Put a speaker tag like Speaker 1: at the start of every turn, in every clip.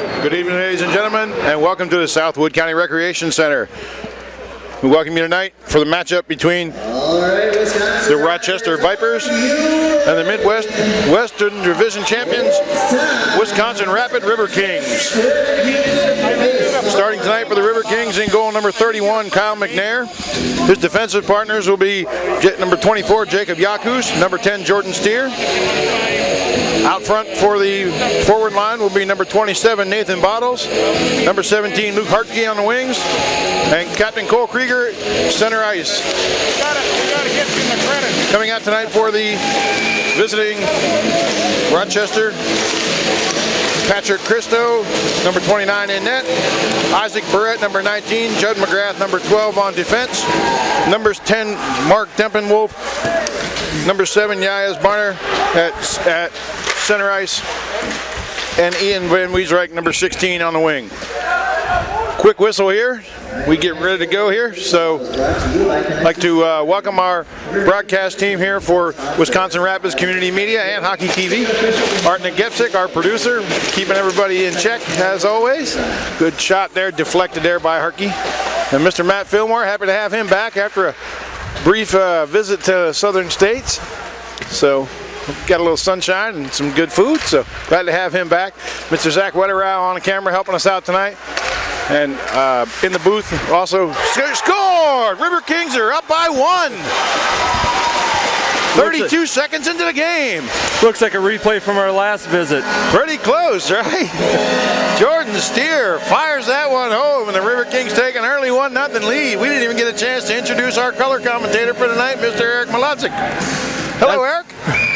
Speaker 1: Good evening, ladies and gentlemen, and welcome to the Southwood County Recreation Center. We welcome you tonight for the matchup between the Rochester Vipers and the Midwest Western Division champions, Wisconsin Rapid Riverkings. Starting tonight for the Riverkings in goal number 31, Kyle McNair. His defensive partners will be number 24, Jacob Yakus, number 10, Jordan Steer. Out front for the forward line will be number 27, Nathan Bottles, number 17, Luke Hartke on the wings, and Captain Cole Krieger, center ice.
Speaker 2: We gotta get him the credit.
Speaker 1: Coming out tonight for the visiting Rochester, Patrick Christo, number 29 in net, Isaac Barrett, number 19, Judd McGrath, number 12 on defense, numbers 10, Mark Dempenwolf, number 7, Yaz Barner at center ice, and Ian Van Weesreich, number 16 on the wing. Quick whistle here. We get ready to go here, so I'd like to welcome our broadcast team here for Wisconsin Rapids Community Media and Hockey TV. Art Napgezek, our producer, keeping everybody in check as always. Good shot there, deflected there by Hartke. And Mr. Matt Fillmore, happy to have him back after a brief visit to southern states. So got a little sunshine and some good food, so glad to have him back. Mr. Zach Wetterow on the camera helping us out tonight. And in the booth also scored! Riverkings are up by 1. 32 seconds into the game.
Speaker 3: Looks like a replay from our last visit.
Speaker 1: Pretty close, right? Jordan Steer fires that one home, and the Riverkings take an early 1-0 lead. We didn't even get a chance to introduce our color commentator for tonight, Mr. Eric Malodzik. Hello, Eric.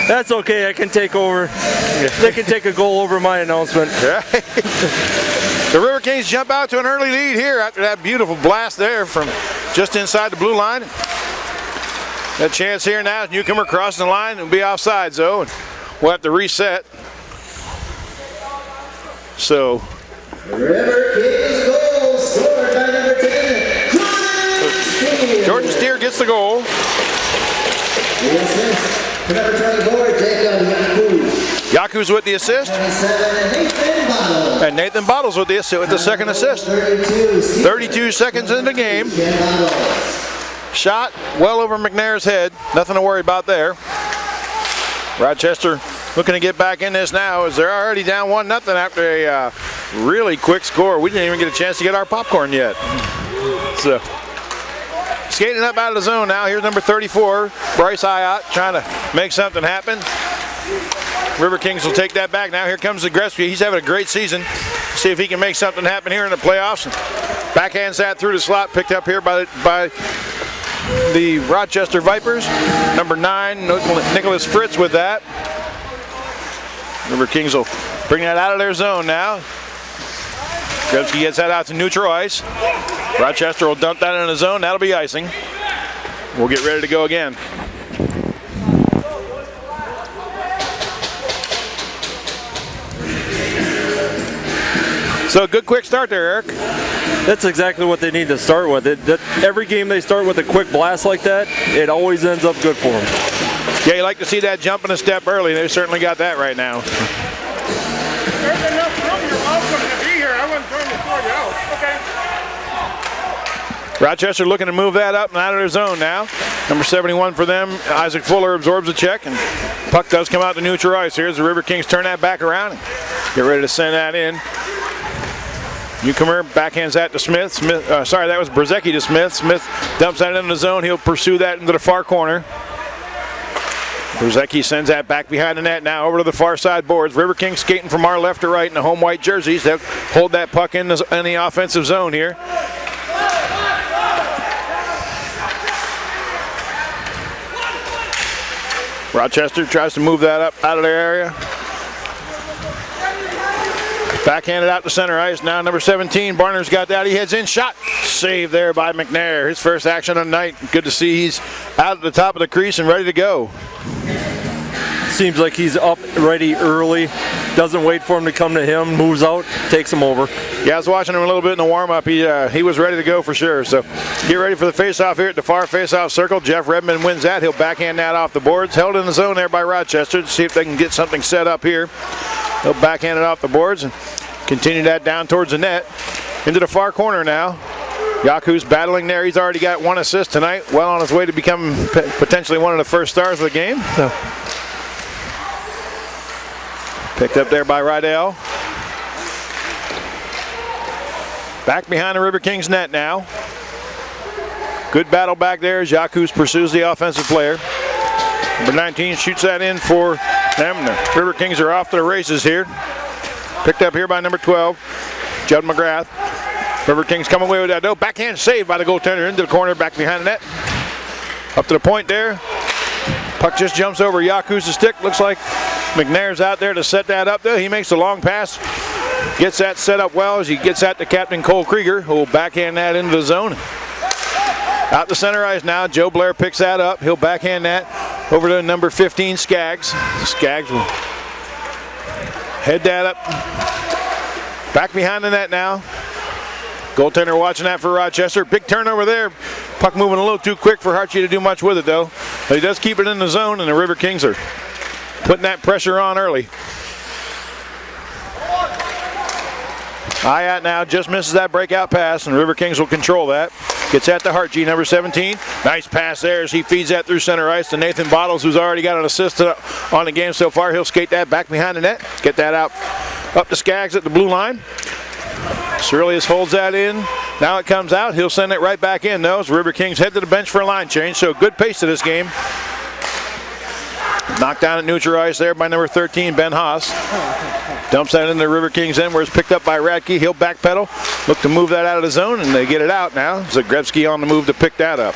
Speaker 3: That's okay, I can take over. They can take a goal over my announcement.
Speaker 1: Right. The Riverkings jump out to an early lead here after that beautiful blast there from just inside the blue line. That chance here now, newcomer crossing the line, will be offsides though, and we'll have to reset. So,
Speaker 4: Riverkings goal scored by number 10,
Speaker 1: Jordan Steer gets the goal.
Speaker 4: Number 24, Jacob Yakus.
Speaker 1: Yaku's with the assist.
Speaker 4: 27,
Speaker 1: And Nathan Bottles with the second assist. 32 seconds in the game. Shot well over McNair's head. Nothing to worry about there. Rochester looking to get back in this now as they're already down 1-0 after a really quick score. We didn't even get a chance to get our popcorn yet. So, skating up out of the zone now. Here's number 34, Bryce Hyatt, trying to make something happen. Riverkings will take that back. Now here comes Zagreski. He's having a great season. See if he can make something happen here in the playoffs. Backhands that through the slot, picked up here by the Rochester Vipers. Number 9, Nicholas Fritz with that. Riverkings will bring that out of their zone now. Zagreski gets that out to neutral ice. Rochester will dump that in the zone. That'll be icing. We'll get ready to go again. So good quick start there, Eric.
Speaker 3: That's exactly what they need to start with. Every game they start with a quick blast like that, it always ends up good for them.
Speaker 1: Yeah, you like to see that jumping a step early. They certainly got that right now.
Speaker 2: There's enough room. You're welcome to be here. I wasn't trying to throw you out. Okay.
Speaker 1: Rochester looking to move that up and out of their zone now. Number 71 for them, Isaac Fuller absorbs the check, and puck does come out to neutral ice. Here's the Riverkings turn that back around and get ready to send that in. Newcomer backhands that to Smith. Sorry, that was Brzezicki to Smith. Smith dumps that into the zone. He'll pursue that into the far corner. Brzezicki sends that back behind the net now over to the far side boards. Riverkings skating from our left to right in the home white jerseys. They'll hold that puck in the offensive zone here. Rochester tries to move that up out of their area. Backhanded out to center ice. Now number 17, Barner's got that. He heads in, shot. Save there by McNair. His first action of the night. Good to see he's out at the top of the crease and ready to go.
Speaker 3: Seems like he's up ready early. Doesn't wait for him to come to him. Moves out, takes him over.
Speaker 1: Yeah, I was watching him a little bit in the warm-up. He was ready to go for sure. So get ready for the face-off here at the far face-off circle. Jeff Redmond wins that. He'll backhand that off the boards. Held in the zone there by Rochester to see if they can get something set up here. They'll backhand it off the boards. And Continue that down towards the net. Into the far corner now. Yaku's battling there. He's already got 1 assist tonight. Well on his way to become potentially one of the first stars of the game. So. Picked up there by Rydell. Back behind the River Kings net now. Good battle back there as Yakus pursues the offensive player. Number 19 shoots that in for them. The River Kings are off to the races here. Picked up here by number 12, Judd McGrath. River Kings come away with that. No, backhand save by the goaltender into the corner, back behind the net. Up to the point there. Puck just jumps over Yaku's stick. Looks like McNair's out there to set that up though. He makes the long pass. Gets that set up well as he gets that to Captain Cole Krieger, who will backhand that into the zone. Out to center ice now. Joe Blair picks that up. He'll backhand that over to number 15, Skaggs. Skaggs will head that up. Back behind the net now. Goaltender watching that for Rochester. Big turnover there. Puck moving a little too quick for Hartje to do much with it though. But he does keep it in the zone, and the River Kings are putting that pressure on early. Ayat now just misses that breakout pass, and the River Kings will control that. Gets that to Hartje, number 17. Nice pass there as he feeds that through center ice to Nathan Bottles, who's already got an assist on the game so far. He'll skate that back behind the net. Get that out up to Skaggs at the blue line. Cerlius holds that in. Now it comes out. He'll send it right back in though as River Kings head to the bench for a line change. So good pace to this game. Knocked down at neutral ice there by number 13, Ben Haas. Dumps that into the River Kings end where it's picked up by Radke. He'll backpedal. Look to move that out of the zone, and they get it out now. Zagrebski on the move to pick that up.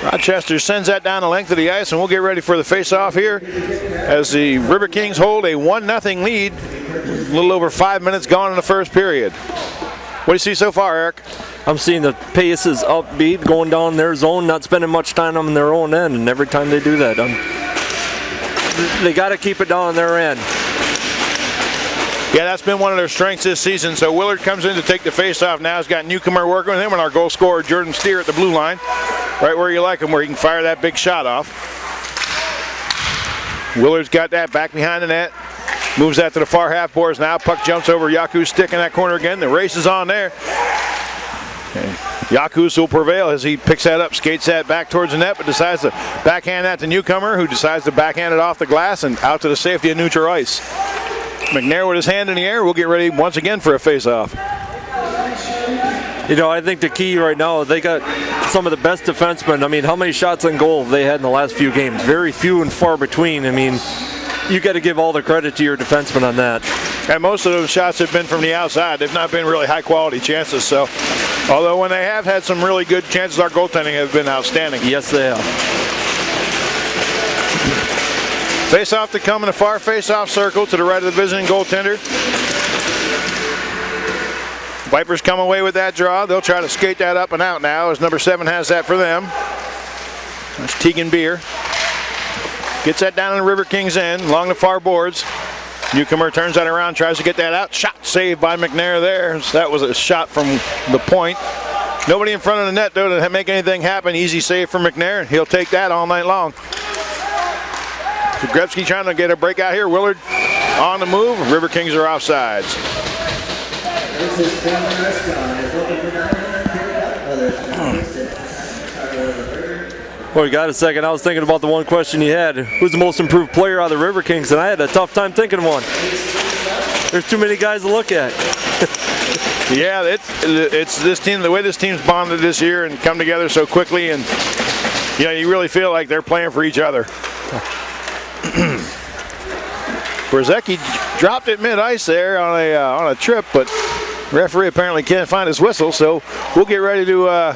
Speaker 1: Rochester sends that down the length of the ice, and we'll get ready for the face-off here as the River Kings hold a 1-0 lead. A little over 5 minutes gone in the first period. What do you see so far, Eric?
Speaker 3: I'm seeing the pace is upbeat, going down their zone, not spending much time on their own end, and every time they do that, they got to keep it down on their end.
Speaker 1: Yeah, that's been one of their strengths this season. So Willard comes in to take the face-off now. He's got Newcomer working with him, and our goal scorer, Jordan Steer, at the blue line. Right where you like him, where he can fire that big shot off. Willard's got that back behind the net. Moves that to the far half boards now. Puck jumps over Yaku's stick in that corner again. The race is on there. Yakus will prevail as he picks that up, skates that back towards the net, but decides to backhand that to Newcomer, who decides to backhand it off the glass and out to the safety of neutral ice. McNair with his hand in the air. We'll get ready once again for a face-off.
Speaker 3: You know, I think the key right now, they got some of the best defensemen. I mean, how many shots on goal have they had in the last few games? Very few and far between. I mean, you got to give all the credit to your defensemen on that.
Speaker 1: And most of those shots have been from the outside. They've not been really high-quality chances. So, although when they have had some really good chances, our goaltending has been outstanding.
Speaker 3: Yes, they have.
Speaker 1: Face-off to come in a far face-off circle to the right of the visiting goaltender. Vipers come away with that draw. They'll try to skate that up and out now as number 7 has that for them. That's Tegan Beer. Gets that down in the River Kings end along the far boards. Newcomer turns that around, tries to get that out. Shot saved by McNair there. So that was a shot from the point. Nobody in front of the net though to make anything happen. Easy save for McNair. He'll take that all night long. Zagrebski trying to get a breakout here. Willard on the move. River Kings are offsides.
Speaker 3: Well, you got a second. I was thinking about the one question you had. Who's the most improved player out of the River Kings? And I had a tough time thinking of one. There's too many guys to look at.
Speaker 1: Yeah, it's this team, the way this team's bonded this year and come together so quickly, and you know, you really feel like they're playing for each other. Brzezicki dropped it mid-ice there on a trip, but referee apparently can't find his whistle, so we'll get ready to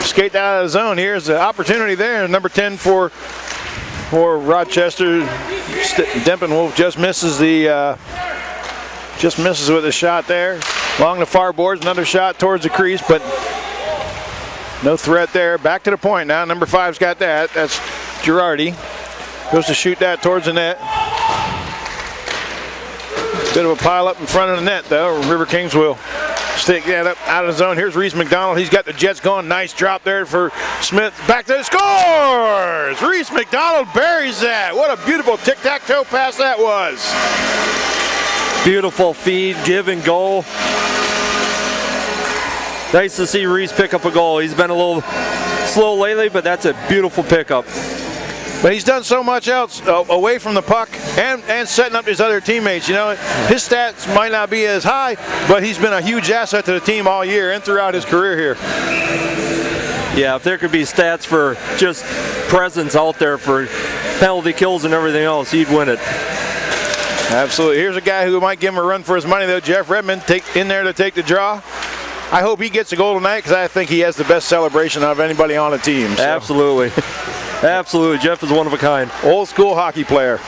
Speaker 1: skate that out of the zone. Here's the opportunity there. Number 10 for Rochester. Dempenwolf just misses with a shot there. Along the far boards, another shot towards the crease, but no threat there. Back to the point now. Number 5's got that. That's Girardi. Goes to shoot that towards the net. Bit of a pile up in front of the net though. River Kings will Stick that up out of the zone. Here's Reese McDonald. He's got the Jets going. Nice drop there for Smith. Back to the scores! Reese McDonald buries that. What a beautiful tic-tac-toe pass that was.
Speaker 3: Beautiful feed, give and go. Nice to see Reese pick up a goal. He's been a little slow lately, but that's a beautiful pickup.
Speaker 1: But he's done so much else away from the puck and setting up his other teammates. You know, his stats might not be as high, but he's been a huge asset to the team all year and throughout his career here.
Speaker 3: Yeah, if there could be stats for just presence out there for penalty kills and everything else, he'd win it.
Speaker 1: Absolutely. Here's a guy who might give him a run for his money, though. Jeff Redmond in there to take the draw. I hope he gets a goal tonight because I think he has the best celebration of anybody on the team. So.
Speaker 3: Absolutely. Absolutely. Jeff is one of a kind.
Speaker 1: Old school hockey player.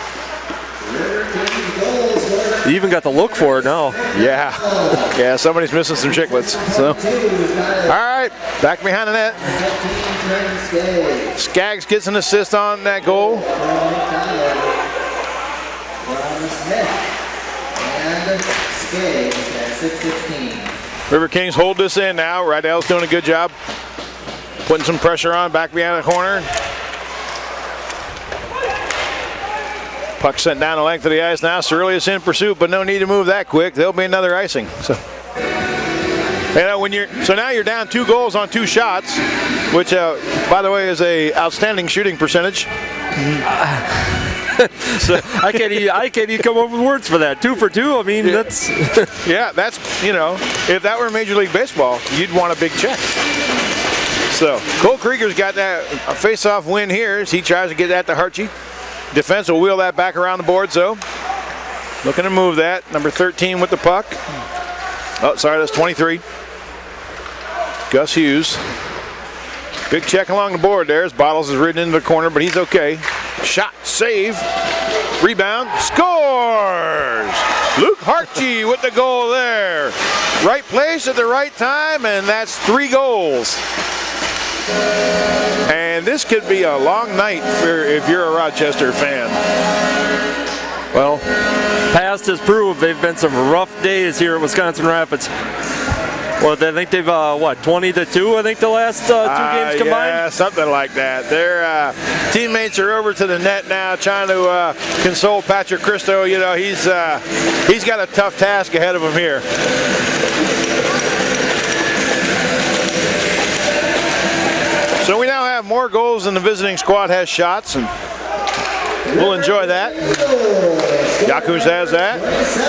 Speaker 3: He even got the look for it now.
Speaker 1: Yeah. Yeah, somebody's missing some chiclets. So. All right, back behind the net. Skaggs gets an assist on that goal. Riverkings hold this in now. Rydell's doing a good job. Putting some pressure on, back behind the corner. Puck sent down the length of the ice now. Cerullius in pursuit, but no need to move that quick. There'll be another icing. So, now you're down 2 goals on 2 shots, which, by the way, is a outstanding shooting percentage.
Speaker 3: So I can't even come up with words for that. 2 for 2. I mean,
Speaker 1: yeah.
Speaker 3: That's
Speaker 1: yeah, that's, you know, if that were Major League Baseball, you'd want a big check. So Cole Krieger's got that face-off win here as he tries to get that to Hartje. Defense will wheel that back around the boards, though. Looking to move that. Number 13 with the puck. Oh, sorry, that's 23. Gus Hughes. Big check along the board there as Bottles is ridden into the corner, but he's okay. Shot, save, rebound, scores! Luke Hartje with the goal there. Right place at the right time, and that's 3 goals. And this could be a long night if you're a Rochester fan.
Speaker 3: Well, past has proved they've been some rough days here at Wisconsin Rapids. Well, I think they've, 20-2, I think, the last 2 games combined?
Speaker 1: Yeah, something like that. Their teammates are over to the net now trying to console Patrick Christo. You know, he's got a tough task ahead of him here. So we now have more goals than the visiting squad has shots, and we'll enjoy that. Yakus has that.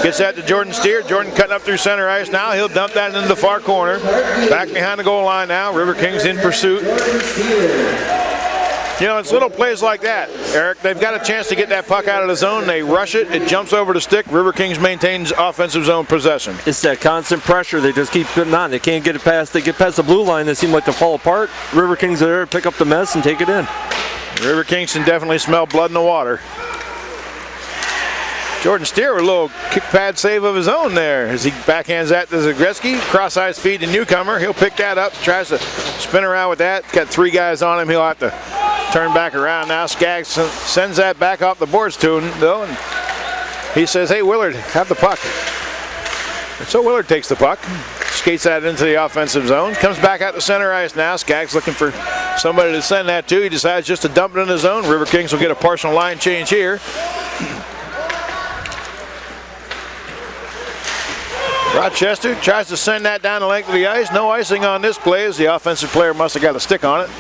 Speaker 1: Gets that to Jordan Steer. Jordan cutting up through center ice now. He'll dump that into the far corner. Back behind the goal line now. Riverkings in pursuit. You know, it's little plays like that, Eric. They've got a chance to get that puck out of the zone. They rush it. It jumps over the stick. Riverkings maintains offensive zone possession.
Speaker 3: It's that constant pressure they just keep putting on. They can't get it past. They get past the blue line. They seem like to fall apart. Riverkings are there to pick up the mess and take it in.
Speaker 1: Riverkings can definitely smell blood in the water. Jordan Steer with a little kick pad save of his own there as he backhands that to Zagreski. Cross-ice feed to Newcomer. He'll pick that up, tries to spin around with that. Got 3 guys on him. He'll have to turn back around now. Skaggs sends that back off the boards to him, though, and he says, hey, Willard, have the puck. And so Willard takes the puck, skates that into the offensive zone, comes back out to center ice now. Skaggs looking for somebody to send that to. He decides just to dump it in the zone. Riverkings will get a partial line change here. Rochester tries to send that down the length of the ice. No icing on this play as the offensive player must have got a stick on it.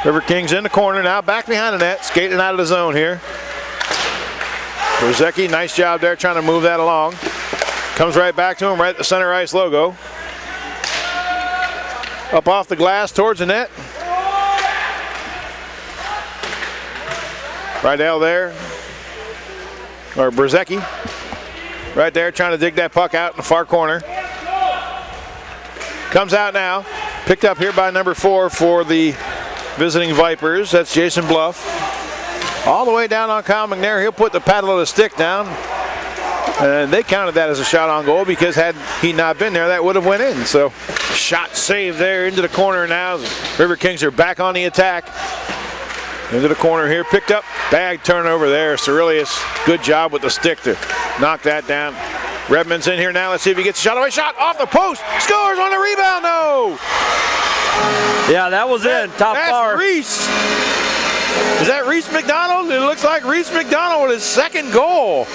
Speaker 1: Riverkings in the corner now, back behind the net, skating out of the zone here. Brzezinski, nice job there trying to move that along. Comes right back to him, right at the center ice logo. Up off the glass towards the net. Rydell there, or Brzezinski. Right there trying to dig that puck out in the far corner. Comes out now. Picked up here by number 4 for the visiting Vipers. That's Jason Bluff. All the way down on Kyle McNair. He'll put the paddle of the stick down. And they counted that as a shot on goal because had he not been there, that would have went in. So shot saved there into the corner now. Riverkings are back on the attack. Into the corner here, picked up, bag turnover there. Cerullius, good job with the stick to knock that down. Redmond's in here now. Let's see if he gets a shot away. Shot off the post. Scores on the rebound. No.
Speaker 3: Yeah, that was in. Top
Speaker 1: That's
Speaker 3: bar.
Speaker 1: Reese. Is that Reese McDonald? It looks like Reese McDonald with his second goal.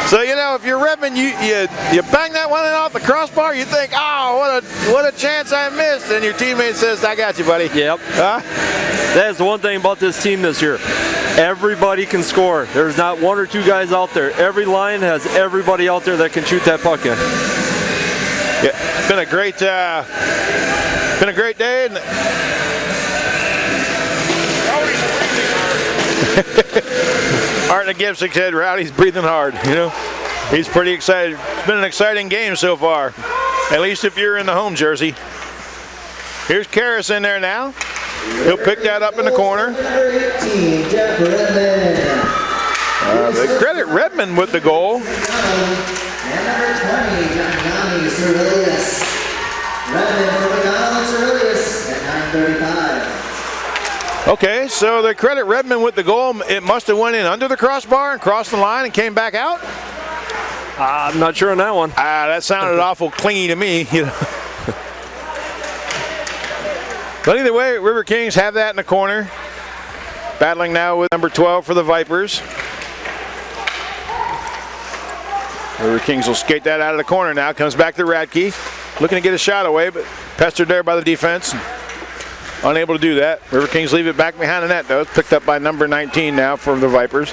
Speaker 1: So, you know, if you're Redmond, you bang that one in off the crossbar, you think, oh, what a chance I missed. And your teammate says, I got you, buddy.
Speaker 3: Yep.
Speaker 1: Huh?
Speaker 3: That is the one thing about this team this year. Everybody can score. There's not one or two guys out there. Every line has everybody out there that can shoot that puck in.
Speaker 1: Yeah, it's been a great day. And Art Napgezek said Rowdy's breathing hard, you know. He's pretty excited. It's been an exciting game so far, at least if you're in the home jersey. Here's Karras in there now. He'll pick that up in the corner. They credit Redmond with the goal.
Speaker 4: And number 20, Yanni Cervelius. Redmond for McDonald Cervelius at 9:35.
Speaker 1: Okay, so they credit Redmond with the goal. It must have went in under the crossbar and crossed the line and came back out.
Speaker 3: I'm not sure on that one.
Speaker 1: That sounded awful clingy to me, you know. But either way, Riverkings have that in the corner. Battling now with number 12 for the Vipers. Riverkings will skate that out of the corner now. Comes back to Radke. Looking to get a shot away, but pestered there by the defense. Unable to do that. Riverkings leave it back behind the net, though. It's picked up by number 19 now for the Vipers.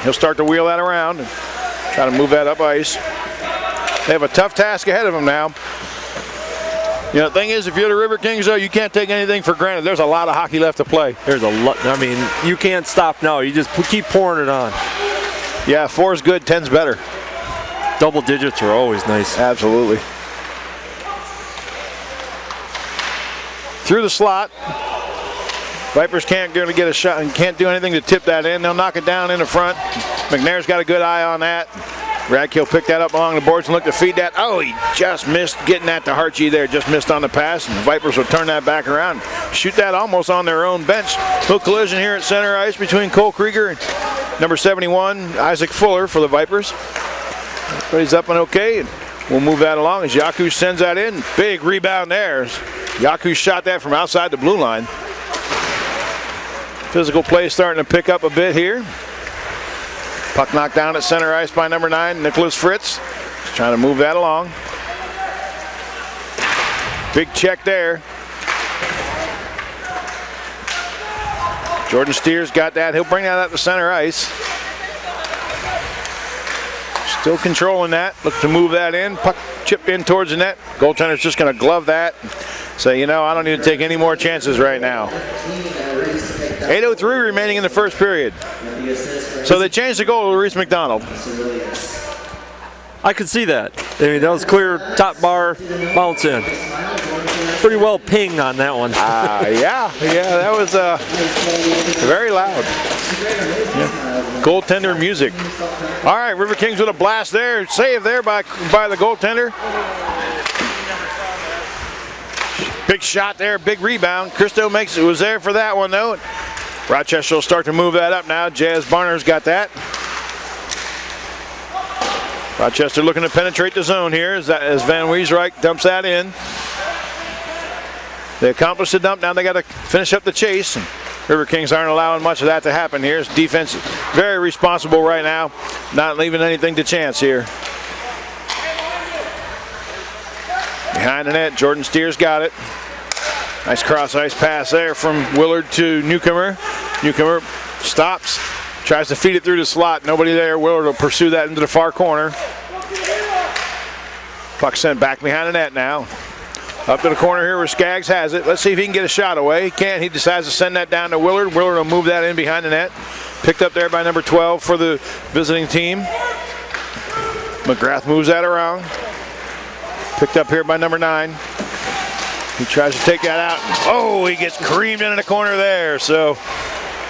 Speaker 1: He'll start to wheel that around and try to move that up ice. They have a tough task ahead of them now. You know, the thing is, if you're the Riverkings, though, you can't take anything for granted. There's a lot of hockey left to play.
Speaker 3: There's a lot. I mean, you can't stop now. You just keep pouring it on.
Speaker 1: Yeah, 4 is good, 10's better.
Speaker 3: Double digits are always nice.
Speaker 1: Absolutely. Through the slot. Vipers can't really get a shot and can't do anything to tip that in. They'll knock it down in the front. McNair's got a good eye on that. Radke pick that up along the boards and look to feed that. Oh, he just missed getting that to Hartje there. Just missed on the pass. And the Vipers will turn that back around. Shoot that almost on their own bench. Little collision here at center ice between Cole Krieger and number 71, Isaac Fuller for the Vipers. Everybody's up and okay. And we'll move that along as Yakush sends that in. Big rebound there. Yakush shot that from outside the blue line. Physical play starting to pick up a bit here. Puck knocked down at center ice by number 9, Nicholas Fritz. Just trying to move that along. Big check there. Jordan Steers got that. He'll bring that up to center ice. Still controlling that. Look to move that in. Puck chipped in towards the net. Goaltender's just going to glove that. So, you know, I don't need to take any more chances right now. 8:03 remaining in the first period. So they changed the goal to Reese McDonald.
Speaker 3: I could see that. I mean, that was clear top bar, bounce in. Pretty well ping on that one.
Speaker 1: Yeah, that was very loud. Yeah. Goaltender music. All right, Riverkings with a blast there. Save there by the goaltender. Big shot there, big rebound. Christo was there for that one though. Rochester will start to move that up now. Jazz Barner's got that. Rochester looking to penetrate the zone here as Van Weesrijk dumps that in. They accomplished the dump, now they got to finish up the chase. And Riverkings aren't allowing much of that to happen here. His defense is very responsible right now, not leaving anything to chance here. Behind the net, Jordan Steers got it. Nice cross-ice pass there from Willard to Newcomer. Newcomer stops, tries to feed it through the slot. Nobody there. Willard will pursue that into the far corner. Puck sent back behind the net now. Up to the corner here where Skaggs has it. Let's see if he can get a shot away. He can't. He decides to send that down to Willard. Willard will move that in behind the net. Picked up there by number 12 for the visiting team. McGrath moves that around. Picked up here by number 9. He tries to take that out. Oh, he gets creamed into the corner there. So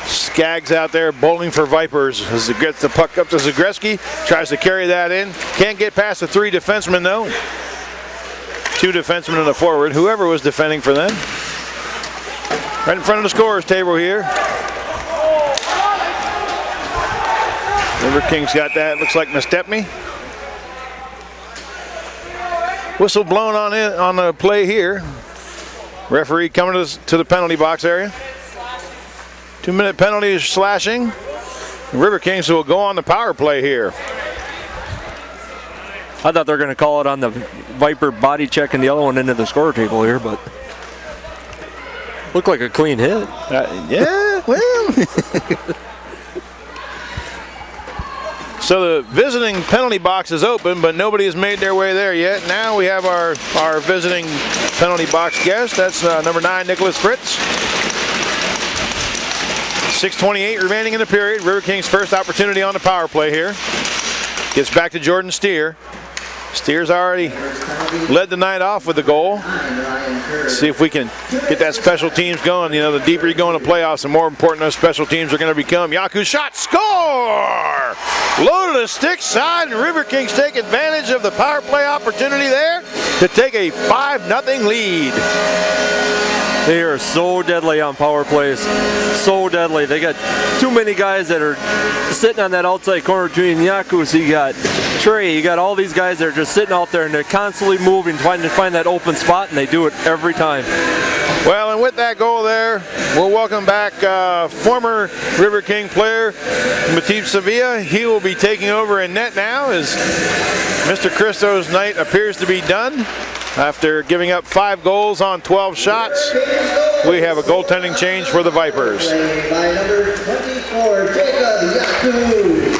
Speaker 1: Skaggs out there bowling for Vipers as he gets the puck up to Zagreski. Tries to carry that in. Can't get past the 3 defensemen though. 2 defensemen and a forward. Whoever was defending for them. Right in front of the scorer's table here. Riverkings got that. Looks like Nastepny. Whistle blown on the play here. Referee coming to the penalty box area. 2-minute penalty is slashing. Riverkings will go on the power play here.
Speaker 3: I thought they were going to call it on the Viper body check and the other one into the score table here, but looked like a clean hit.
Speaker 1: Yeah, well. So the visiting penalty box is open, but nobody has made their way there yet. Now we have our visiting penalty box guest. That's number 9, Nicholas Fritz. 6:28 remaining in the period. Riverkings' first opportunity on the power play here. Gets back to Jordan Steer. Steer's already led the night off with the goal. See if we can get that special teams going. You know, the deeper you go in the playoffs, the more important those special teams are going to become. Yaku shot, score! Low to the stick side, and Riverkings take advantage of the power play opportunity there to take a 5-0 lead.
Speaker 3: They are so deadly on power plays. So deadly. They got too many guys that are sitting on that outside corner between Yakus. You got Trey. You got all these guys that are just sitting out there and they're constantly moving, trying to find that open spot, and they do it every time.
Speaker 1: Well, and with that goal there, we'll welcome back former River King player Matip Sevilla. He will be taking over in net now as Mr. Christo's night appears to be done. After giving up 5 goals on 12 shots, we have a goaltending change for the Vipers.
Speaker 4: By number 24, Jacob Yaku.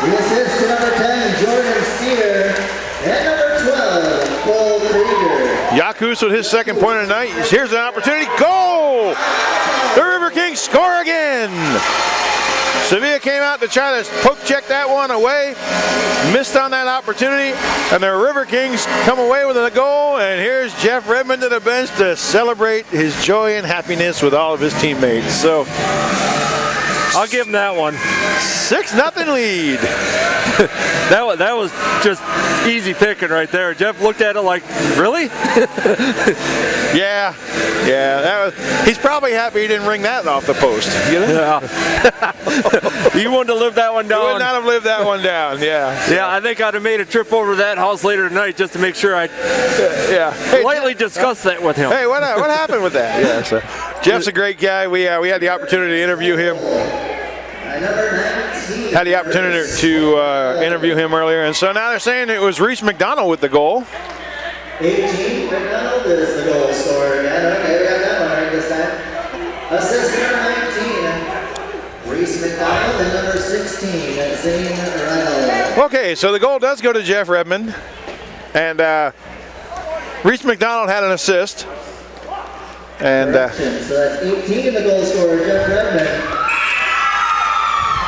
Speaker 4: The assist to number 10, Jordan Steer. And number 12, Cole Krieger.
Speaker 1: Yakus with his second point of the night. Here's an opportunity. Goal! The River Kings score again. Sevilla came out to try to poke check that one away. Missed on that opportunity. And the River Kings come away with a goal. And here's Jeff Redmond to the bench to celebrate his joy and happiness with all of his teammates. So
Speaker 3: I'll give him that one.
Speaker 1: 6-0 lead.
Speaker 3: That was just easy picking right there. Jeff looked at it like, really?
Speaker 1: Yeah. He's probably happy he didn't ring that off the post. You know?
Speaker 3: Yeah. You wouldn't have lived that one down.
Speaker 1: You would not have lived that one down. Yeah.
Speaker 3: Yeah, I think I'd have made a trip over to that house later tonight just to make sure I lightly discuss that with him.
Speaker 1: Hey, what happened with that? Yeah. So Jeff's a great guy. We had the opportunity to interview him. Had the opportunity to interview him earlier, and so now they're saying it was Reese McDonald with the goal.
Speaker 4: 18, McDonald is the goal scorer again. Okay, we got that one right this time. Assist number 19, Reese McDonald, and number 16, Zane Reynolds.
Speaker 1: Okay, so the goal does go to Jeff Redmond, and Reese McDonald had an assist. And
Speaker 4: so that's 18, the goal scorer, Jeff Redmond.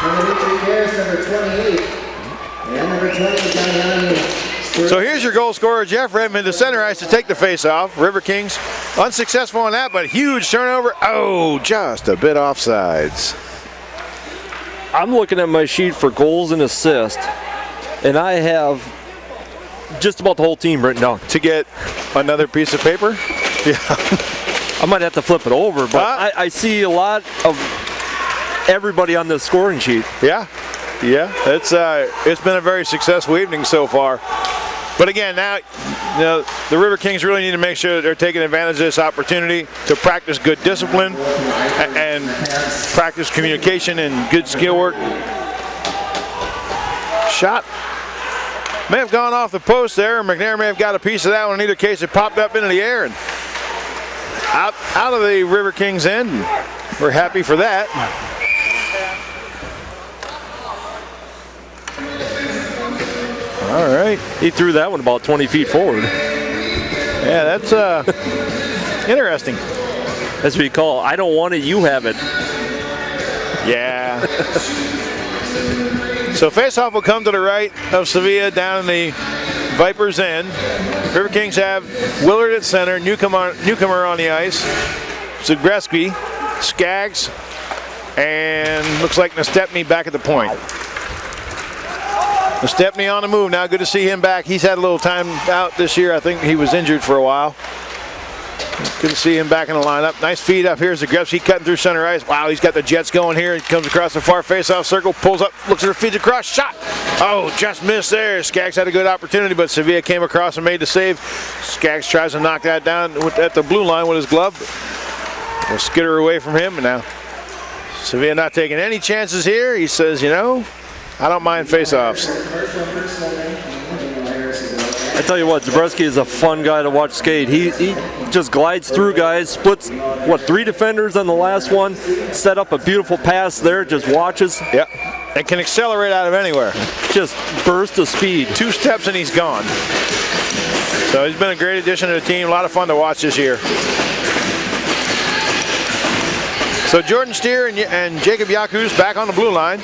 Speaker 4: Number 3, Harris, number 28. And number 20, Damiani.
Speaker 1: So here's your goal scorer, Jeff Redmond, the center ice to take the face-off. River Kings unsuccessful on that, but huge turnover. Oh, just a bit offsides.
Speaker 3: I'm looking at my sheet for goals and assists, and I have just about the whole team written down.
Speaker 1: To get another piece of paper? Yeah.
Speaker 3: I might have to flip it over, but I see a lot of everybody on the scoring sheet.
Speaker 1: Yeah. It's been a very successful evening so far. But again, now the River Kings really need to make sure that they're taking advantage of this opportunity to practice good discipline and practice communication and good skill work. Shot may have gone off the post there. McNair may have got a piece of that one. In either case, it popped up into the air and out of the River Kings end. We're happy for that. All right.
Speaker 3: He threw that one about 20 feet forward.
Speaker 1: Yeah, that's interesting.
Speaker 3: That's what you call I don't want it, you have it.
Speaker 1: Yeah. So faceoff will come to the right of Sevilla down in the Vipers' end. River Kings have Willard at center, newcomer on the ice, Zagreski, Skaggs, and looks like Nastepny back at the point. Nastepny on the move now. Good to see him back. He's had a little time out this year. I think he was injured for a while. Good to see him back in the lineup. Nice feed up here. Zagrebski cutting through center ice. Wow, he's got the Jets going here. He comes across the far face-off circle, pulls up, looks at her, feeds across, shot. Oh, just missed there. Skaggs had a good opportunity, but Sevilla came across and made the save. Skaggs tries to knock that down at the blue line with his glove. We'll skitter away from him, and now Sevilla not taking any chances here. He says, you know, I don't mind face-offs.
Speaker 3: I tell you what, Zabreski is a fun guy to watch skate. He just glides through guys, splits, 3 defenders on the last one, set up a beautiful pass there, just watches.
Speaker 1: Yep, and can accelerate out of anywhere.
Speaker 3: Just burst of speed.
Speaker 1: 2 steps and he's gone. So he's been a great addition to the team. A lot of fun to watch this year. So Jordan Steer and Jacob Yakus back on the blue line.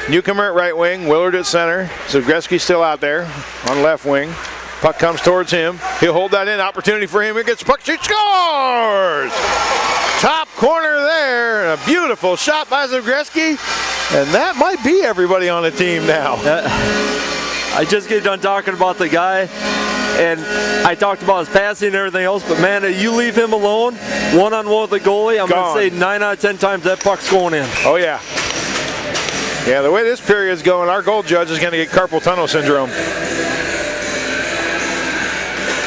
Speaker 1: Newcomer at right wing, Willard at center. Zagrebski's still out there on left wing. Puck comes towards him. He'll hold that in. Opportunity for him. He gets puck. She scores! Top corner there. A beautiful shot by Zagrebski. And that might be everybody on the team now.
Speaker 3: I just get done talking about the guy, and I talked about his passing and everything else, but man, you leave him alone, one-on-one with the goalie, I'm going to say 9 out of 10 times that puck's going in.
Speaker 1: Oh, yeah. Yeah, the way this period's going, our goal judge is going to get carpal tunnel syndrome.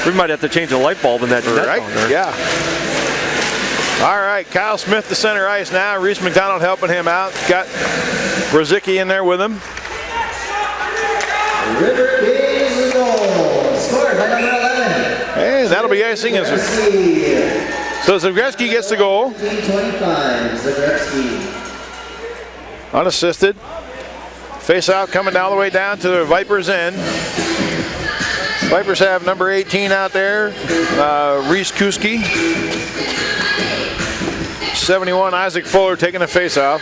Speaker 3: We might have to change a light bulb in that net
Speaker 1: Right?
Speaker 3: down there.
Speaker 1: Yeah. All right, Kyle Smith to center ice now. Reese McDonald helping him out. Got Brzezicki in there with him.
Speaker 4: Riverkings goal. Scored by number 11.
Speaker 1: Hey, that'll be icing. So Zagrebski gets the goal.
Speaker 4: 1925, Zagrebski.
Speaker 1: Unassisted. Face out coming all the way down to the Vipers' end. Vipers have number 18 out there, Reese Kuski. 71, Isaac Fuller taking the face off.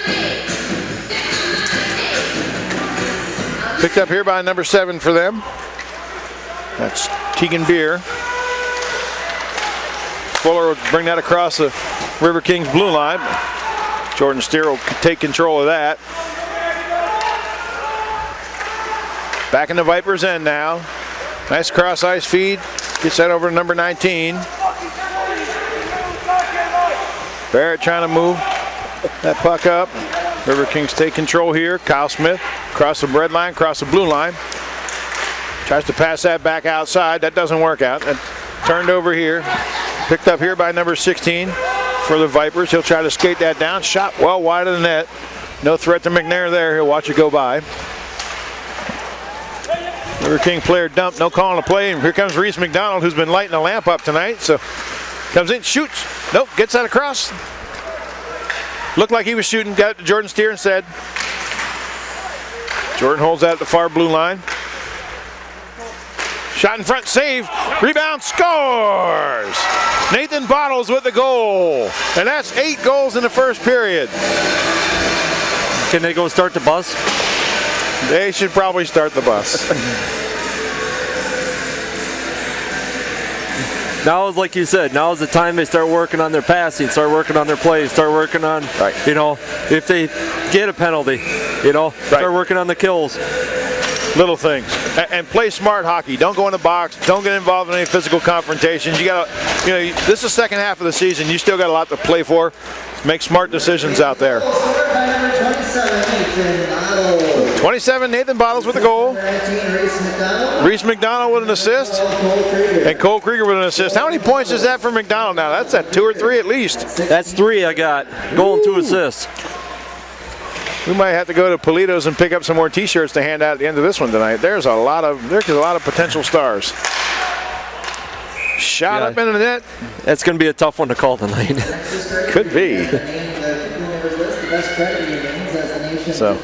Speaker 1: Picked up here by number 7 for them. That's Tegan Beer. Fuller will bring that across the Riverkings blue line. Jordan Steer will take control of that. Back in the Vipers' end now. Nice cross ice feed. Gets that over to number 19. Barrett trying to move that puck up. Riverkings take control here. Kyle Smith across the red line, across the blue line. Tries to pass that back outside. That doesn't work out. That turned over here. Picked up here by number 16 for the Vipers. He'll try to skate that down. Shot well wide of the net. No threat to McNair there. He'll watch it go by. Riverking player dump, no call on the play. And here comes Reese McDonald, who's been lighting the lamp up tonight. So comes in, shoots. Nope, gets that across. Looked like he was shooting, got it to Jordan Steer instead. Jordan holds that at the far blue line. Shot in front, save, rebound, scores! Nathan Bottles with the goal. And that's 8 goals in the first period.
Speaker 3: Can they go start the bus?
Speaker 1: They should probably start the bus.
Speaker 3: Now is like you said, now is the time they start working on their passing, start working on their plays, start working on, you know, if they get a penalty, you know, start working on the kills.
Speaker 1: Little things. And play smart hockey. Don't go in the box. Don't get involved in any physical confrontations. You got to, you know, this is the second half of the season. You still got a lot to play for. Make smart decisions out there. 27, Nathan Bottles with the goal. Reese McDonald with an assist. And Cole Krieger with an assist. How many points is that for McDonald now? That's at 2 or 3 at least.
Speaker 3: That's 3 I got. Goal and 2 assists.
Speaker 1: We might have to go to Polito's and pick up some more T-shirts to hand out at the end of this one tonight. There's a lot of potential stars. Shot up into the net.
Speaker 3: That's going to be a tough one to call tonight.
Speaker 1: Could be. So.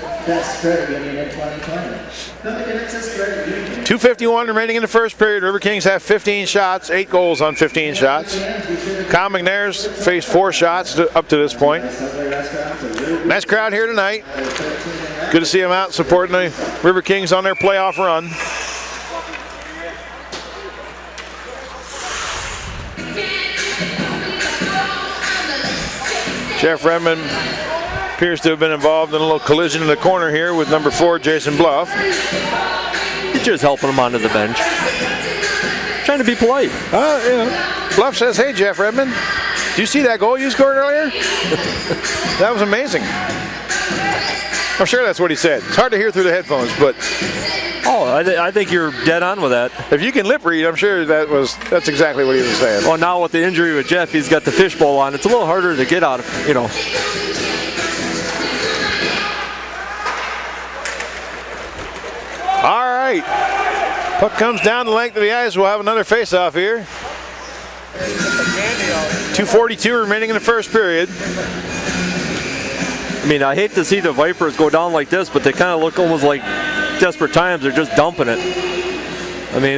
Speaker 1: 2:51 remaining in the first period. Riverkings have 15 shots, 8 goals on 15 shots. Kyle McNair's faced 4 shots up to this point. Nice crowd here tonight. Good to see them out supporting the Riverkings on their playoff run. Jeff Redmond appears to have been involved in a little collision in the corner here with number 4, Jason Bluff.
Speaker 3: He's just helping him onto the bench. Trying to be polite.
Speaker 1: Yeah. Bluff says, hey, Jeff Redmond, do you see that goal you scored earlier? That was amazing. I'm sure that's what he said. It's hard to hear through the headphones, but
Speaker 3: Oh, I think you're dead on with that.
Speaker 1: if you can lip read, I'm sure that's exactly what he was saying.
Speaker 3: Well, now with the injury with Jeff, he's got the fishbowl on. It's a little harder to get out of, you know.
Speaker 1: All right. Puck comes down the length of the ice. We'll have another face-off here. 2:42 remaining in the first period.
Speaker 3: I mean, I hate to see the Vipers go down like this, but they kind of look almost like desperate times. They're just dumping it. I mean,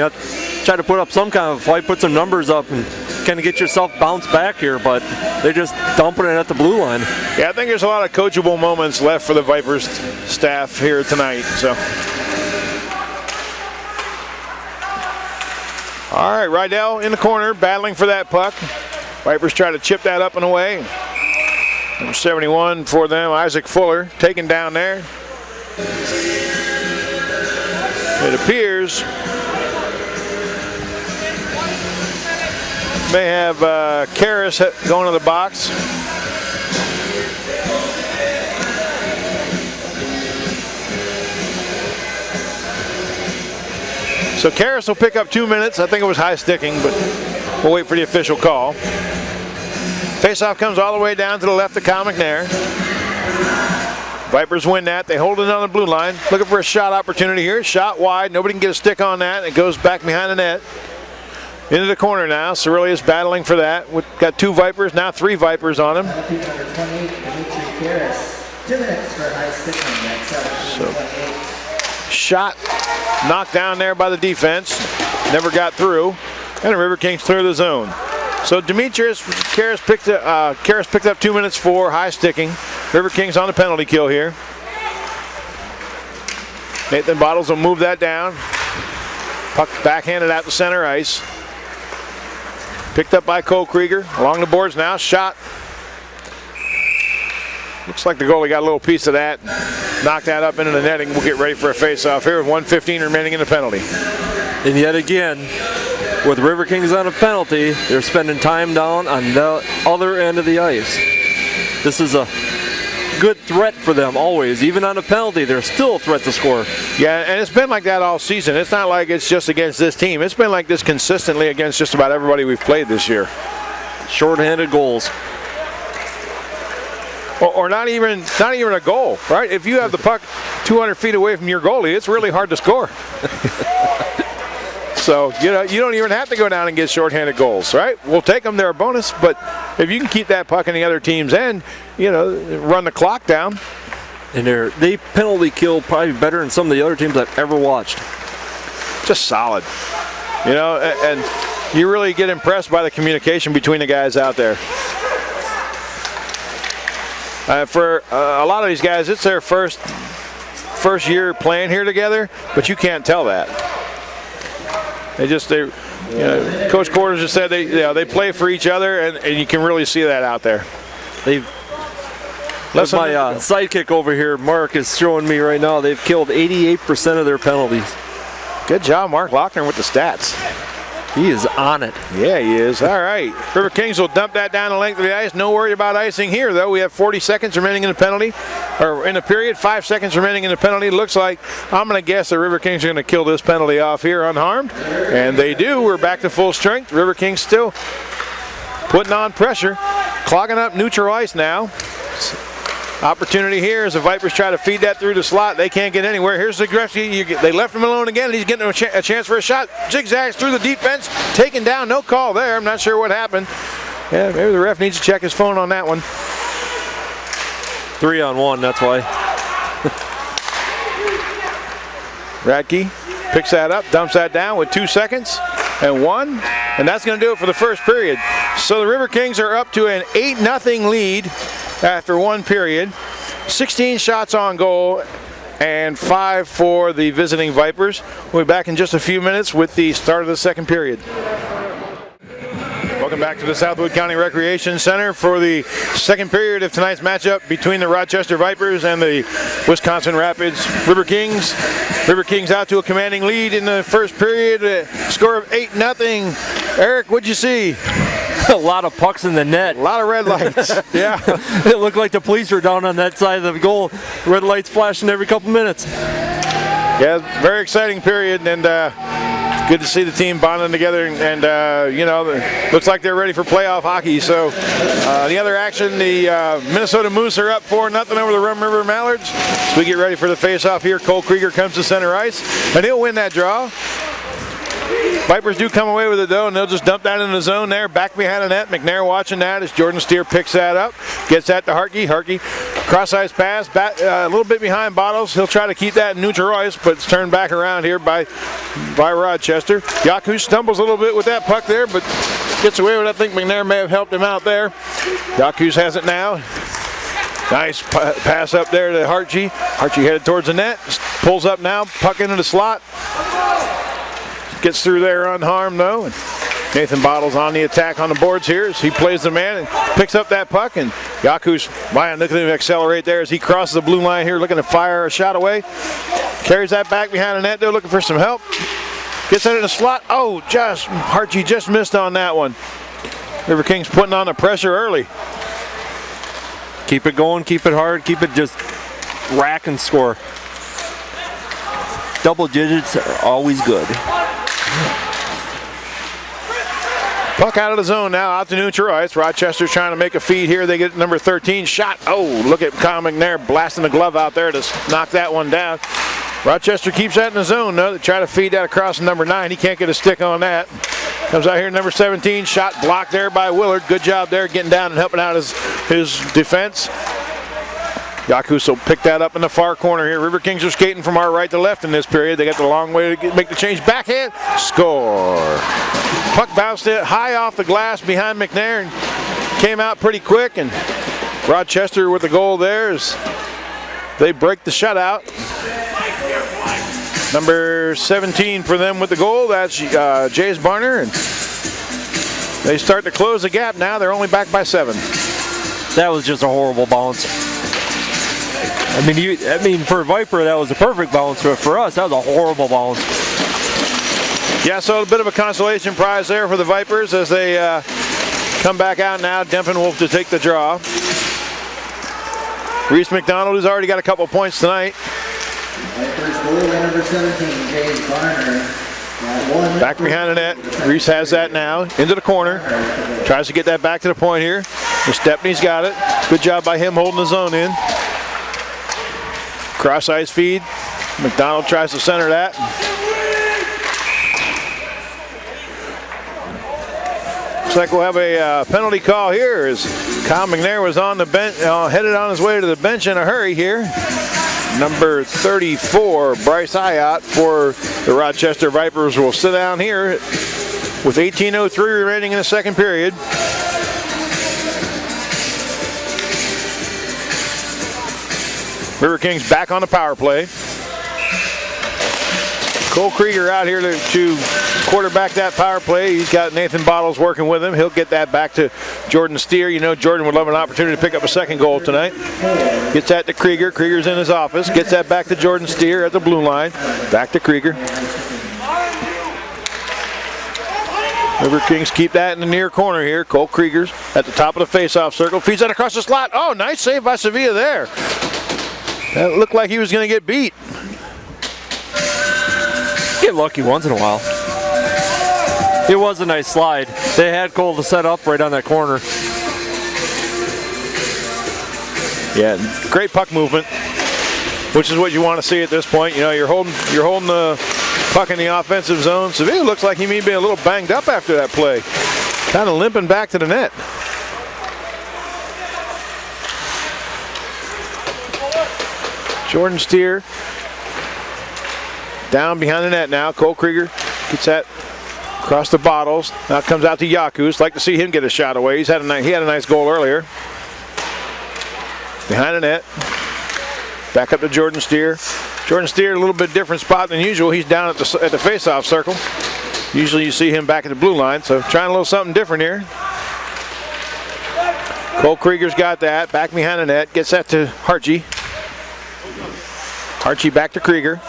Speaker 3: try to put up some kind of fight, put some numbers up, and kind of get yourself bounced back here, but they're just dumping it at the blue line.
Speaker 1: Yeah, I think there's a lot of coachable moments left for the Vipers staff here tonight. So, all right, Rydell in the corner, battling for that puck. Vipers try to chip that up and away. Number 71 for them, Isaac Fuller, taken down there. It appears may have Karras going to the box. So Karras will pick up 2 minutes. I think it was high sticking, but we'll wait for the official call. Faceoff comes all the way down to the left of Kyle McNair. Vipers win that. They hold it on the blue line. Looking for a shot opportunity here. Shot wide. Nobody can get a stick on that. It goes back behind the net. Into the corner now. Cerulli battling for that. We've got 2 Vipers, now 3 Vipers on him.
Speaker 4: Number 28, Karras. 2 minutes for high sticking. That's
Speaker 1: Shot knocked down there by the defense. Never got through. And the Riverkings clear the zone. So Demetrius Karras picked up 2 minutes for high sticking. Riverkings on the penalty kill here. Nathan Bottles will move that down. Puck backhanded out to center ice. Picked up by Cole Krieger. Along the boards now. Shot. Looks like the goalie got a little piece of that. Knocked that up into the netting. We'll get ready for a face-off here with 1:15 remaining in the penalty.
Speaker 3: And yet again, with Riverkings on a penalty, they're spending time down on the other end of the ice. This is a good threat for them always. Even on a penalty, they're still a threat to score.
Speaker 1: Yeah, and it's been like that all season. It's not like it's just against this team. It's been like this consistently against just about everybody we've played this year.
Speaker 3: Short-handed goals.
Speaker 1: Or not even a goal, right? If you have the puck 200 feet away from your goalie, it's really hard to score. So, you don't even have to go down and get shorthanded goals, right? We'll take them, they're a bonus, but if you can keep that puck in the other team's end, run the clock down.
Speaker 3: And they penalty kill probably better than some of the other teams I've ever watched.
Speaker 1: Just solid. And you really get impressed by the communication between the guys out there. For a lot of these guys, it's their first year playing here together, but you can't tell that. Coach Quarters just said they play for each other, and you can really see that out there.
Speaker 3: My sidekick over here, Mark, is showing me right now they've killed 88% of their penalties.
Speaker 1: Good job, Mark Lochner, with the stats.
Speaker 3: He is on it.
Speaker 1: Yeah, he is. All right. Riverkings will dump that down the length of the ice. No worry about icing here, though. We have 40 seconds remaining in the penalty, or in the period. 5 seconds remaining in the penalty. Looks like, I'm going to guess the Riverkings are going to kill this penalty off here unharmed. And they do. We're back to full strength. Riverkings still putting on pressure. Clogging up neutral ice now. Opportunity here as the Vipers try to feed that through the slot. They can't get anywhere. Here's the Gretzky. They left him alone again. He's getting a chance for a shot. Zigzags through the defense. Taken down. No call there. I'm not sure what happened. Yeah, maybe the ref needs to check his phone on that one.
Speaker 3: 3-on-1, that's why.
Speaker 1: Radke picks that up, dumps that down with 2 seconds and 1. And that's going to do it for the first period. So the Riverkings are up to an 8-0 lead after 1 period. 16 shots on goal and 5 for the visiting Vipers. We'll be back in just a few minutes with the start of the second period. Welcome back to the Southwood County Recreation Center for the second period of tonight's matchup between the Rochester Vipers and the Wisconsin Rapids Riverkings. Riverkings out to a commanding lead in the first period, a score of 8-0. Eric, what'd you see?
Speaker 3: A lot of pucks in the net.
Speaker 1: A lot of red lights. Yeah.
Speaker 3: It looked like the police were down on that side of the goal. Red lights flashing every couple minutes.
Speaker 1: Yeah, very exciting period, and good to see the team bonding together, and you know, looks like they're ready for playoff hockey. So the other action, the Minnesota Moose are up 4-0 over the Rum River Mallards. So we get ready for the face-off here. Cole Krieger comes to center ice, and he'll win that draw. Vipers do come away with it though, and they'll just dump that in the zone there, back behind the net. McNair watching that as Jordan Steer picks that up, gets that to Hartke. Hartke, cross-ice pass, back, a little bit behind Bottles. He'll try to keep that in neutral ice, but it's turned back around here by Rochester. Yaku stumbles a little bit with that puck there, but gets away with it. I think McNair may have helped him out there. Yakus has it now. Nice pass up there to Hartke. Hartke headed towards the net, pulls up now, puck into the slot. Gets through there unharmed though. And Nathan Bottles on the attack on the boards here as he plays the man and picks up that puck. And Yaku's, man, look at him accelerate there as he crosses the blue line here, looking to fire a shot away. Carries that back behind the net. They're looking for some help. Gets it in the slot. Oh, Hartke just missed on that one. Riverkings putting on the pressure early.
Speaker 3: Keep it going, keep it hard, keep it just rack and score. Double digits are always good.
Speaker 1: Puck out of the zone now, out to neutral ice. Rochester's trying to make a feed here. They get number 13 shot. Oh, look at Kyle McNair blasting the glove out there to knock that one down. Rochester keeps that in the zone though. They try to feed that across to number 9. He can't get a stick on that. Comes out here, number 17, shot blocked there by Willard. Good job there getting down and helping out his defense. Yakus will pick that up in the far corner here. Riverkings are skating from our right to left in this period. They got the long way to make the change. Backhand, score. Puck bounced it high off the glass behind McNair and came out pretty quick. And Rochester with the goal there as they break the shutout. Number 17 for them with the goal. That's Jace Barner. And they start to close the gap now. They're only back by 7.
Speaker 3: That was just a horrible bounce. I mean, for Viper, that was a perfect bounce, but for us, that was a horrible bounce.
Speaker 1: Yeah, so a bit of a consolation prize there for the Vipers as they come back out now. Dempenwolf to take the draw. Reese McDonald has already got a couple points tonight.
Speaker 4: Vipers goalie number 17, James Barner.
Speaker 1: Back behind the net. Reese has that now. Into the corner. Tries to get that back to the point here. Stepney's got it. Good job by him holding the zone in. Cross ice feed. McDonald tries to center that. Looks like we'll have a penalty call here as Kyle McNair was on the bench, headed on his way to the bench in a hurry here. Number 34, Bryce Ayotte for the Rochester Vipers will sit down here with 18:03 remaining in the second period. Riverkings back on the power play. Cole Krieger out here to quarterback that power play. He's got Nathan Bottles working with him. He'll get that back to Jordan Steer. You know Jordan would love an opportunity to pick up a second goal tonight. Gets that to Krieger. Krieger's in his office. Gets that back to Jordan Steer at the blue line. Back to Krieger. Riverkings keep that in the near corner here. Cole Krieger's at the top of the face-off circle. Feeds that across the slot. Oh, nice save by Sevilla there. That looked like he was going to get beat.
Speaker 3: Get lucky once in a while. It was a nice slide. They had Cole to set up right on that corner.
Speaker 1: Yeah, great puck movement, which is what you want to see at this point. You know, you're holding the puck in the offensive zone. Sevilla looks like he may be a little banged up after that play. Kind of limping back to the net. Jordan Steer down behind the net now. Cole Krieger gets that across the Bottles. Now it comes out to Yakus. Like to see him get a shot away. He had a nice goal earlier. Behind the net. Back up to Jordan Steer. Jordan Steer, a little bit different spot than usual. He's down at the face-off circle. Usually you see him back at the blue line, so trying a little something different here. Cole Krieger's got that. Back behind the net. Gets that to Hartke. Hartke back to Krieger.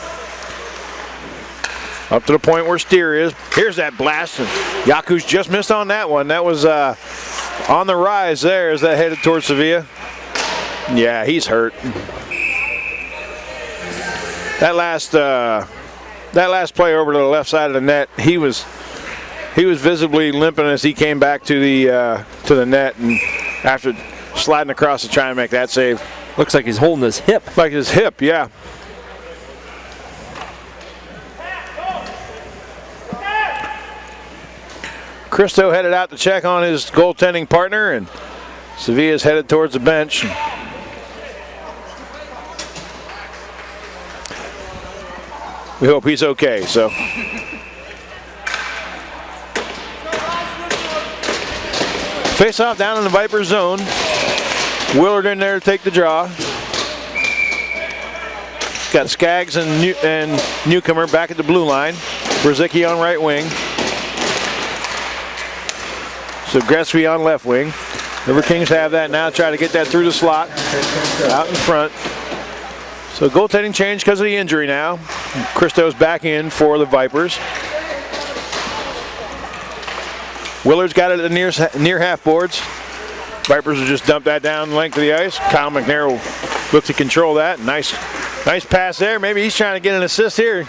Speaker 1: Up to the point where Steer is. Here's that blast. And Yaku's just missed on that one. That was on the rise there as that headed towards Sevilla. Yeah, he's hurt. That last play over to the left side of the net, he was visibly limping as he came back to the net, and after sliding across to try and make that save.
Speaker 3: Looks like he's holding his hip.
Speaker 1: Like his hip, yeah. Cristo headed out to check on his goaltending partner, and Sevilla's headed towards the bench. We hope he's okay, so. Face off down in the Viper zone. Willard in there to take the draw. Got Skaggs and Newcomer back at the blue line. Brzezicki on right wing. So Gretzky on left wing. Riverkings have that now. Try to get that through the slot. Out in front. So goaltending change because of the injury now. Cristo's back in for the Vipers. Willard's got it at the near half boards. Vipers will just dump that down the length of the ice. Kyle McNair will look to control that. Nice pass there. Maybe he's trying to get an assist here.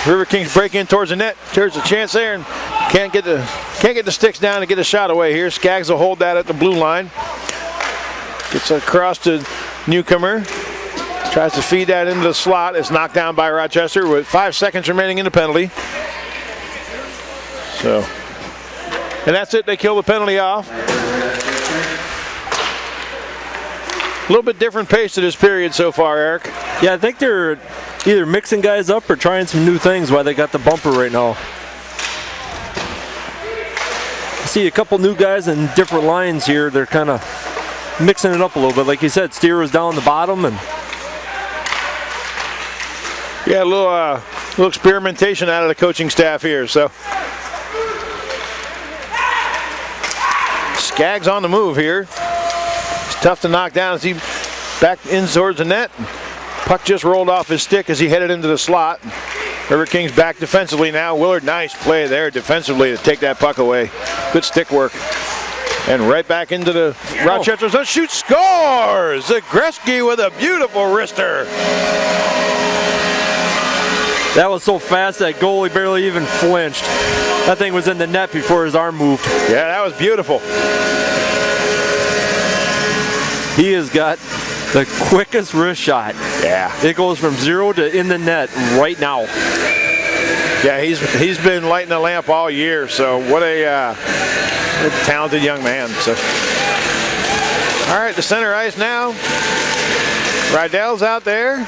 Speaker 1: Riverkings break in towards the net. There's a chance there, and can't get the sticks down to get a shot away here. Skaggs will hold that at the blue line. Gets across to Newcomer. Tries to feed that into the slot. It's knocked down by Rochester with 5 seconds remaining in the penalty. So, and that's it. They kill the penalty off. A little bit different pace to this period so far, Eric.
Speaker 3: Yeah, I think they're either mixing guys up or trying some new things while they got the bumper right now. I see a couple new guys in different lines here. They're kind of mixing it up a little bit. Like you said, Steer was down the bottom, and
Speaker 1: yeah, a little experimentation out of the coaching staff here. So Skaggs on the move here. It's tough to knock down as he back in towards the net. Puck just rolled off his stick as he headed into the slot. Riverkings back defensively now. Willard, nice play there defensively to take that puck away. Good stick work. And right back into the Rochester zone. Shoot, scores! Gretzky with a beautiful wrister.
Speaker 3: that was so fast that goalie barely even flinched. That thing was in the net before his arm moved.
Speaker 1: Yeah, that was beautiful.
Speaker 3: He has got the quickest wrist shot.
Speaker 1: Yeah.
Speaker 3: It goes from 0 to in the net right now.
Speaker 1: Yeah, he's been lighting the lamp all year, so what a talented young man. So, all right, the center ice now. Rydell's out there,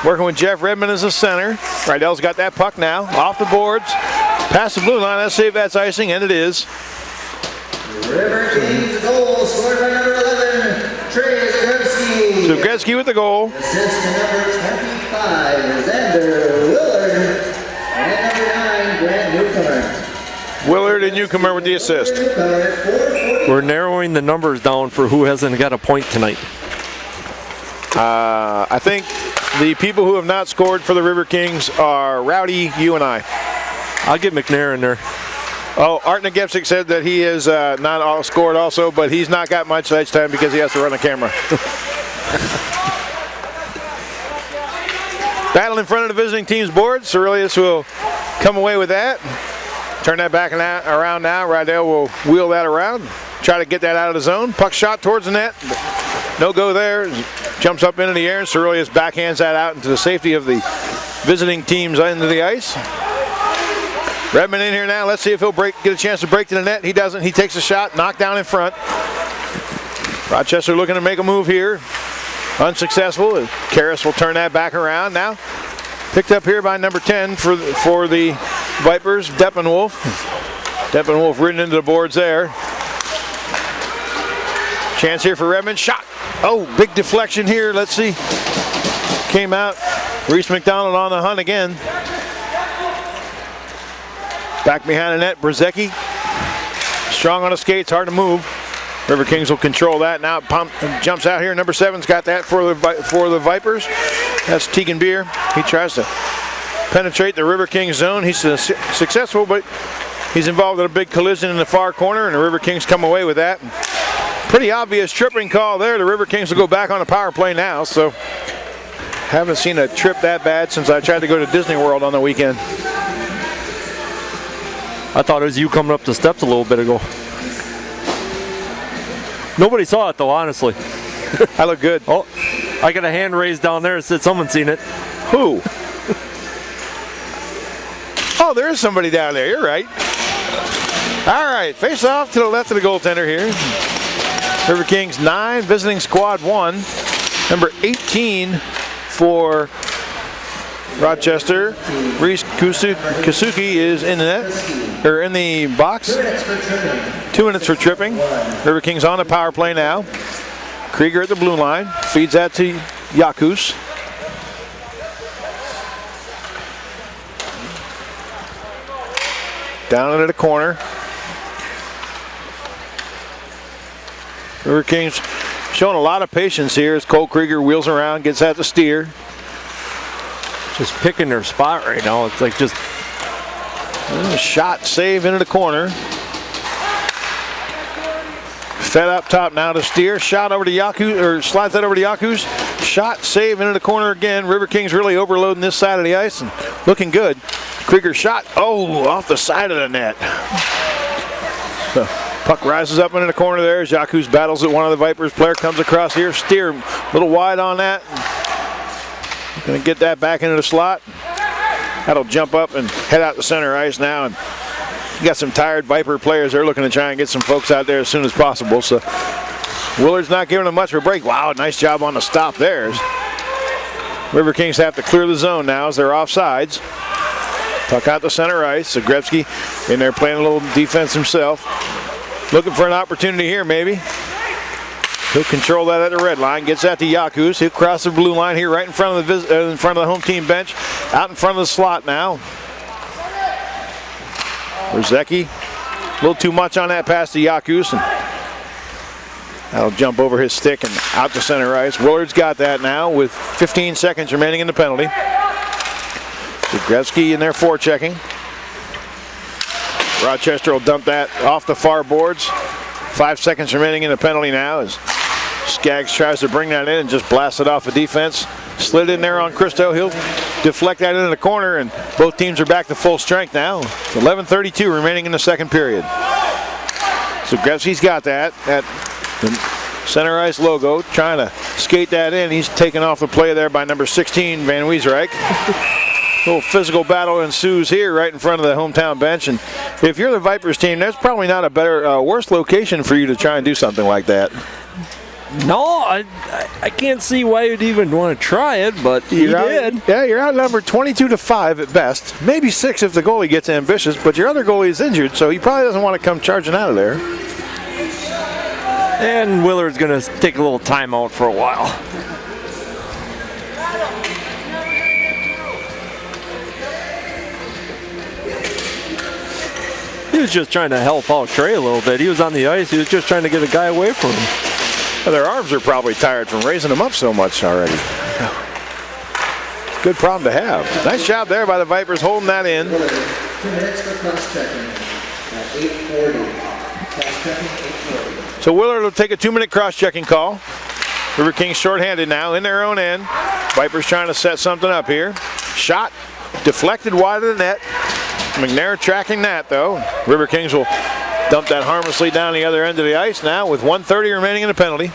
Speaker 1: working with Jeff Redmond as a center. Rydell's got that puck now, off the boards, past the blue line. Let's see if that's icing, and it is.
Speaker 4: Riverkings goal scored by number 11, Trey Gretzky.
Speaker 1: So Gretzky with the goal.
Speaker 4: Assist to number 25, Xander Willard. And number 9, Grant Newcomer.
Speaker 1: Willard and Newcomer with the assist.
Speaker 3: We're narrowing the numbers down for who hasn't got a point tonight.
Speaker 1: I think the people who have not scored for the Riverkings are Rowdy, you, and I.
Speaker 3: I'll get McNair in there.
Speaker 1: Oh, Art Napgezek said that he is not all scored also, but he's not got much ice time because he has to run a camera. Battle in front of the visiting team's board. Cerelius will come away with that. Turn that back around now. Rydell will wheel that around. Try to get that out of the zone. Puck shot towards the net. No go there. Jumps up into the air. Cerelius backhands that out into the safety of the visiting team's into the ice. Redmond in here now. Let's see if he'll get a chance to break to the net. He doesn't. He takes a shot. Knocked down in front. Rochester looking to make a move here. Unsuccessful. Karras will turn that back around now. Picked up here by number 10 for the Vipers, Deppenwolf. Deppenwolf ridden into the boards there. Chance here for Redmond. Shot. Oh, big deflection here. Let's see. Came out. Reese McDonald on the hunt again. Back behind the net, Brzezicki. Strong on the skates, hard to move. Riverkings will control that. Now jumps out here. Number 7's got that for the Vipers. That's Tegan Beer. He tries to penetrate the Riverkings zone. He's successful, but He's involved in a big collision in the far corner, and the Riverkings come away with that. Pretty obvious tripping call there. The Riverkings will go back on the power play now, so haven't seen a trip that bad since I tried to go to Disney World on the weekend.
Speaker 3: I thought it was you coming up the steps a little bit ago. Nobody saw it though, honestly.
Speaker 1: I look good.
Speaker 3: Oh, I got a hand raised down there that said someone's seen it.
Speaker 1: Who? Oh, there is somebody down there. You're right. All right, face off to the left of the goaltender here. Riverkings 9, visiting squad 1. Number 18 for Rochester. Reese Kasuki is in the net, or in the box. 2 minutes for tripping. Riverkings on the power play now. Krieger at the blue line, feeds that to Yakus. Down into the corner. Riverkings showing a lot of patience here as Cole Krieger wheels around, gets at the steer.
Speaker 3: Just picking their spot right now. It's like just
Speaker 1: a shot save into the corner. Fed up top now to steer. Shot over to Yakus, or slides that over to Yakus. Shot save into the corner again. Riverkings really overloading this side of the ice and looking good. Krieger shot, oh, off the side of the net. The puck rises up into the corner there as Yakus battles it. One of the Vipers player comes across here. Steer a little wide on that. Gonna get that back into the slot. That'll jump up and head out to center ice now. And you got some tired Viper players. They're looking to try and get some folks out there as soon as possible. So Willard's not giving them much of a break. Wow, nice job on the stop there. Riverkings have to clear the zone now as they're offsides. Puck out to center ice. So Gretzky in there playing a little defense himself. Looking for an opportunity here maybe. He'll control that at the red line. Gets that to Yakus. He'll cross the blue line here right in front of the home team bench. Out in front of the slot now. Zeki, a little too much on that pass to Yakus, and that'll jump over his stick and out to center ice. Willard's got that now with 15 seconds remaining in the penalty. So Gretzky in there forechecking. Rochester will dump that off the far boards. 5 seconds remaining in the penalty now as Skaggs tries to bring that in and just blast it off the defense. Slid in there on Christo. He'll deflect that into the corner, and both teams are back to full strength now. 11:32 remaining in the second period. So Gretzky's got that at the center ice logo, trying to skate that in. He's taken off the play there by number 16, Van Weesrijk. Little physical battle ensues here right in front of the hometown bench, and if you're the Vipers team, there's probably not a better, worse location for you to try and do something like that.
Speaker 3: No, I can't see why you'd even want to try it, but he did.
Speaker 1: Yeah, you're outnumbered 22-5 at best. Maybe 6 if the goalie gets ambitious, but your other goalie is injured, so he probably doesn't want to come charging out of there.
Speaker 3: And Willard's going to take a little timeout for a while. He was just trying to help out Trey a little bit. He was on the ice. He was just trying to get a guy away from him.
Speaker 1: Well, their arms are probably tired from raising them up so much already. Good problem to have. Nice job there by the Vipers holding that in.
Speaker 4: 2 minutes for cross-checking at 8:40. Cross-checking 8:40.
Speaker 1: So Willard will take a 2-minute cross-checking call. Riverkings shorthanded now in their own end. Vipers trying to set something up here. Shot deflected wide of the net. McNair tracking that though. Riverkings will dump that harmlessly down the other end of the ice now with 1:30 remaining in the penalty.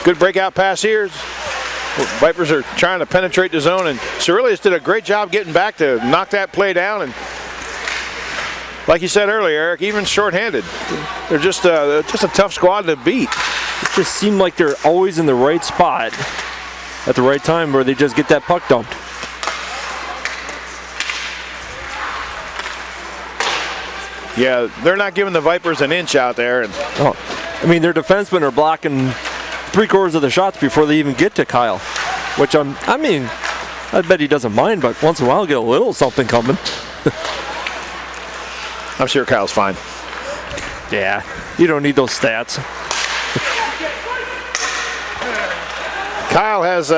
Speaker 1: Good breakout pass here. Vipers are trying to penetrate the zone, and Cerilius did a great job getting back to knock that play down. And like you said earlier, Eric, even shorthanded, they're just a tough squad to beat.
Speaker 3: It just seemed like they're always in the right spot at the right time where they just get that puck dumped.
Speaker 1: Yeah, they're not giving the Vipers an inch out there. And
Speaker 3: I mean, their defensemen are blocking 3/4 of the shots before they even get to Kyle, which I bet he doesn't mind, but once in a while get a little something coming.
Speaker 1: I'm sure Kyle's fine.
Speaker 3: Yeah, you don't need those stats.
Speaker 1: Kyle has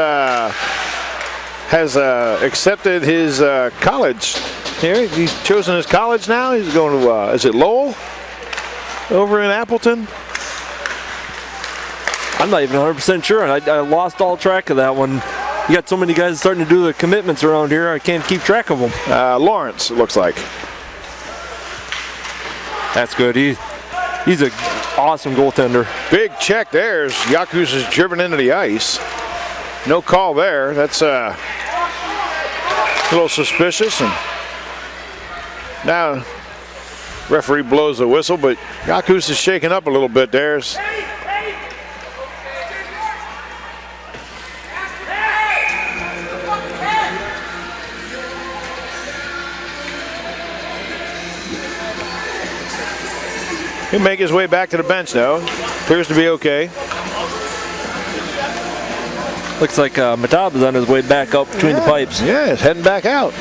Speaker 1: has accepted his college. Here, he's chosen his college now. He's going to, is it Lowell? Over in Appleton?
Speaker 3: I'm not even 100% sure, and I lost all track of that one. You got so many guys starting to do the commitments around here, I can't keep track of them.
Speaker 1: Lawrence, it looks like.
Speaker 3: That's good. He's an awesome goaltender.
Speaker 1: Big check there as Yakus is driven into the ice. No call there. That's a little suspicious. And now referee blows the whistle, but Yakus is shaking up a little bit there. He'll make his way back to the bench now. Appears to be okay.
Speaker 3: Looks like Matab is on his way back up between the pipes.
Speaker 1: Yeah, he's heading back out.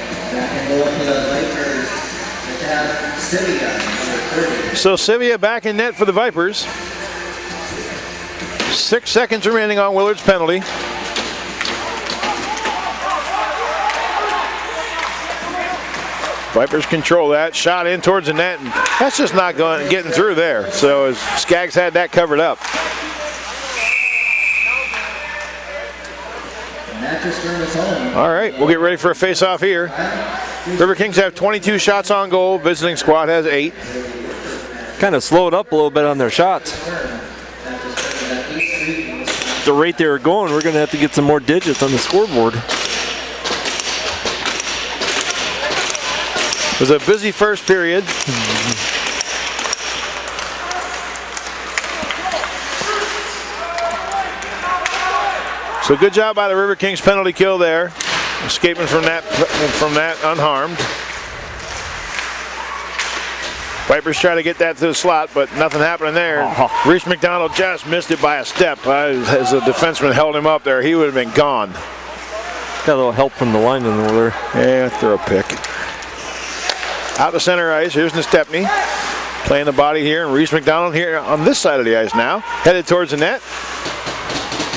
Speaker 1: So Sivia back in net for the Vipers. 6 seconds remaining on Willard's penalty. Vipers control that. Shot in towards the net, and that's just not getting through there. So Skaggs had that covered up. All right, we'll get ready for a face-off here. Riverkings have 22 shots on goal. Visiting squad has 8.
Speaker 3: Kind of slowed up a little bit on their shots. The rate they were going, we're going to have to get some more digits on the scoreboard.
Speaker 1: It was a busy first period. So good job by the Riverkings penalty kill there. Escaping from that unharmed. Vipers try to get that to the slot, but nothing happening there. Reese McDonald just missed it by a step. As the defenseman held him up there, he would have been gone.
Speaker 3: Got a little help from the lineman over there.
Speaker 1: Yeah, throw a pick. Out to center ice, here's Nestepny. Playing the body here, and Reese McDonald here on this side of the ice now. Headed towards the net.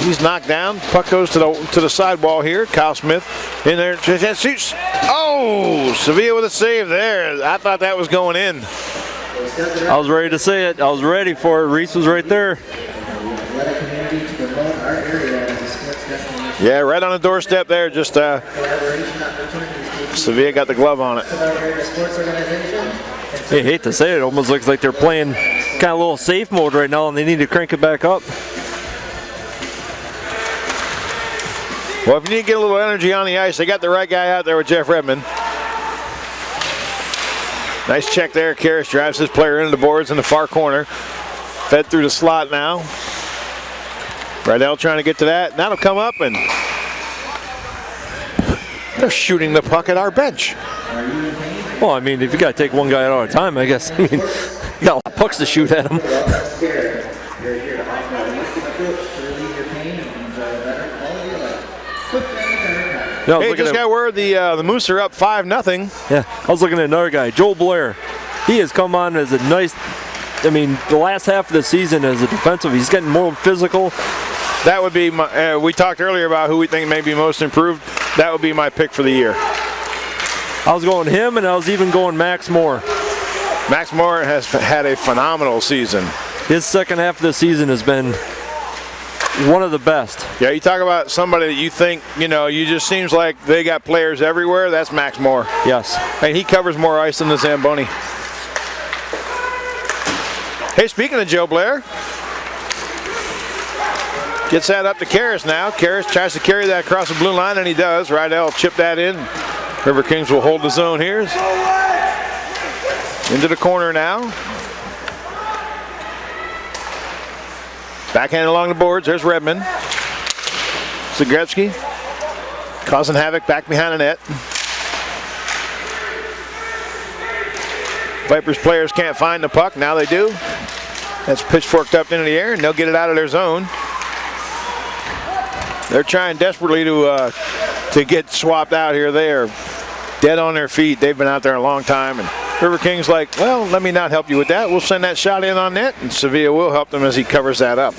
Speaker 1: He's knocked down. Puck goes to the sidewall here. Kyle Smith in there. Shoots. Oh, Sevilla with a save there. I thought that was going in.
Speaker 3: I was ready to say it. I was ready for it. Reese was right there.
Speaker 1: Yeah, right on the doorstep there. Just Sevilla got the glove on it.
Speaker 3: I hate to say it. It almost looks like they're playing kind of a little safe mode right now, and they need to crank it back up.
Speaker 1: Well, if you need to get a little energy on the ice, they got the right guy out there with Jeff Redmond. Nice check there. Karras drives his player into the boards in the far corner. Fed through the slot now. Rydell trying to get to that. That'll come up, and they're shooting the puck at our bench.
Speaker 3: Well, I mean, if you got to take one guy out at a time, I guess. I mean, you got a lot of pucks to shoot at him.
Speaker 1: No, hey, just got word the Moose are up 5-0.
Speaker 3: Yeah, I was looking at another guy, Joel Blair. He has come on as a nice, I mean, the last half of the season as a defensive, he's getting more physical.
Speaker 1: That would be my, we talked earlier about who we think may be most improved. That would be my pick for the year.
Speaker 3: I was going him, and I was even going Max Moore.
Speaker 1: Max Moore has had a phenomenal season.
Speaker 3: His second half of the season has been one of the best.
Speaker 1: Yeah, you talk about somebody that you think, you know, you just seems like they got players everywhere. That's Max Moore.
Speaker 3: Yes.
Speaker 1: And he covers more ice than the Zamboni. Hey, speaking of Joe Blair, gets that up to Karras now. Karras tries to carry that across the blue line, and he does. Rydell chip that in. Riverkings will hold the zone here. Into the corner now. Backhand along the boards. There's Redmond. Zagretsky causing havoc back behind the net. Vipers players can't find the puck. Now they do. That's pitchforked up into the air, and they'll get it out of their zone. They're trying desperately to get swapped out here. They are dead on their feet. They've been out there a long time, and Riverkings like, well, let me not help you with that. We'll send that shot in on net, and Sevilla will help them as he covers that up.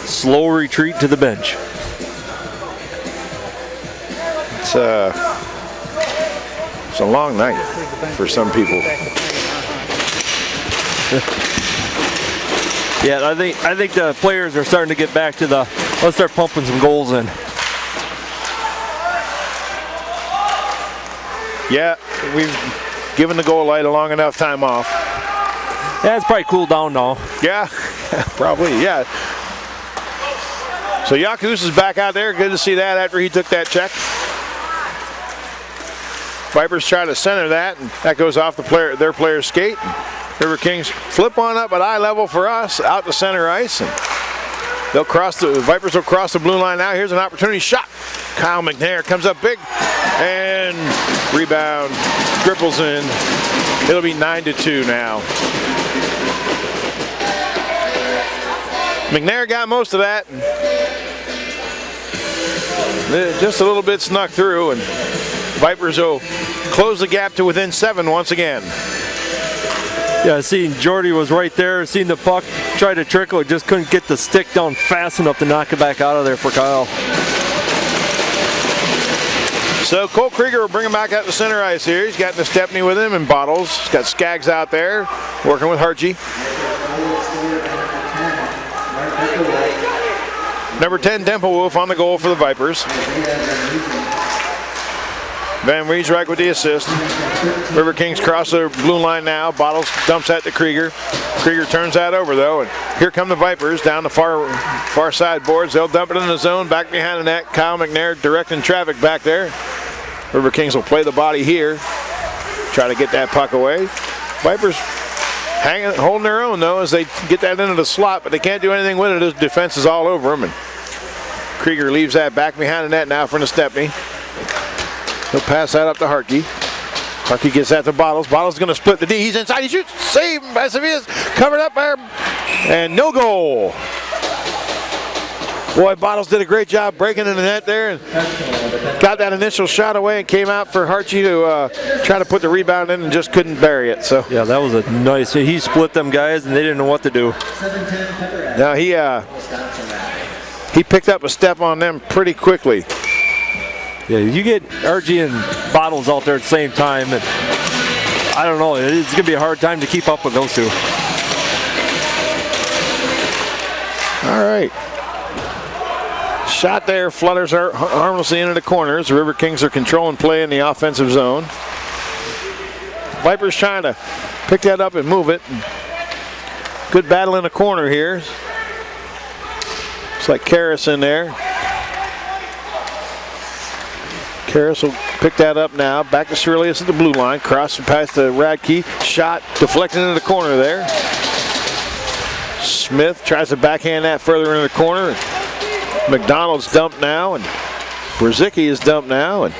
Speaker 3: Slow retreat to the bench.
Speaker 1: It's a long night for some people.
Speaker 3: Yeah, I think the players are starting to get back to the let's start pumping some goals in.
Speaker 1: Yeah, we've given the goal light a long enough time off.
Speaker 3: Yeah, it's probably cooled down now.
Speaker 1: Yeah, probably, yeah. So Yakus is back out there. Good to see that after he took that check. Vipers try to center that, and that goes off their player's skate. Riverkings flip on up at eye level for us, out to center ice, and the Vipers will cross the blue line now. Here's an opportunity shot. Kyle McNair comes up big, and rebound, dribbles in. It'll be 9-2 now. McNair got most of that. Just a little bit snuck through, and Vipers will close the gap to within 7 once again.
Speaker 3: Yeah, seeing Jordy was right there, seeing the puck try to trickle, it just couldn't get the stick down fast enough to knock it back out of there for Kyle.
Speaker 1: So Cole Krieger will bring him back out to center ice here. He's got the Stepney with him and Bottles. He's got Skaggs out there working with Harchie. Number 10, Dempelwolf on the goal for the Vipers. Van Riesreich with the assist. Riverkings cross the blue line now. Bottles dumps that to Krieger. Krieger turns that over though, and here come the Vipers down the far side boards. They'll dump it in the zone, back behind the net. Kyle McNair directing traffic back there. Riverkings will play the body here. Try to get that puck away. Vipers holding their own though as they get that into the slot, but they can't do anything with it as defense is all over them. And Krieger leaves that back behind the net now for the Stepney. He'll pass that up to Harkey. Harkey gets that to Bottles. Bottles is going to split the D. He's inside. He shoots. Saved by Sevilla's. Covered up there. And no goal. Boy, Bottles did a great job breaking in the net there and got that initial shot away and came out for Harchie to try to put the rebound in and just couldn't bury it. So
Speaker 3: yeah, that was a nice. He split them guys and they didn't know what to do.
Speaker 1: Now he picked up a step on them pretty quickly.
Speaker 3: Yeah, you get RG and Bottles out there at the same time, and I don't know, it's going to be a hard time to keep up with those two.
Speaker 1: All right. Shot there, flutters harmlessly into the corners. The Riverkings are controlling play in the offensive zone. Vipers trying to pick that up and move it. Good battle in the corner here. It's like Karras in there. Karras will pick that up now. Back to Cerelius at the blue line. Cross and pass to Radke. Shot deflected into the corner there. Smith tries to backhand that further into the corner. McDonald's dumped now, and Brzezicki is dumped now, and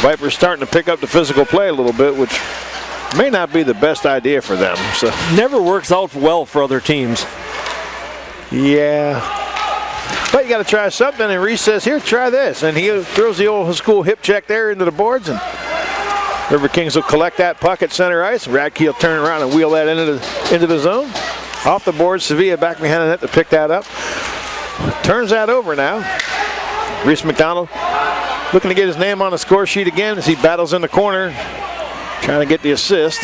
Speaker 1: Vipers starting to pick up the physical play a little bit, which may not be the best idea for them. So
Speaker 3: never works out well for other teams.
Speaker 1: Yeah. But you got to try something, and Reese says, here, try this. And he throws the old school hip check there into the boards, and Riverkings will collect that puck at center ice. Radke will turn around and wheel that into the zone. Off the board, Sevilla back behind the net to pick that up. Turns that over now. Reese McDonald looking to get his name on the score sheet again as he battles in the corner, trying to get the assist.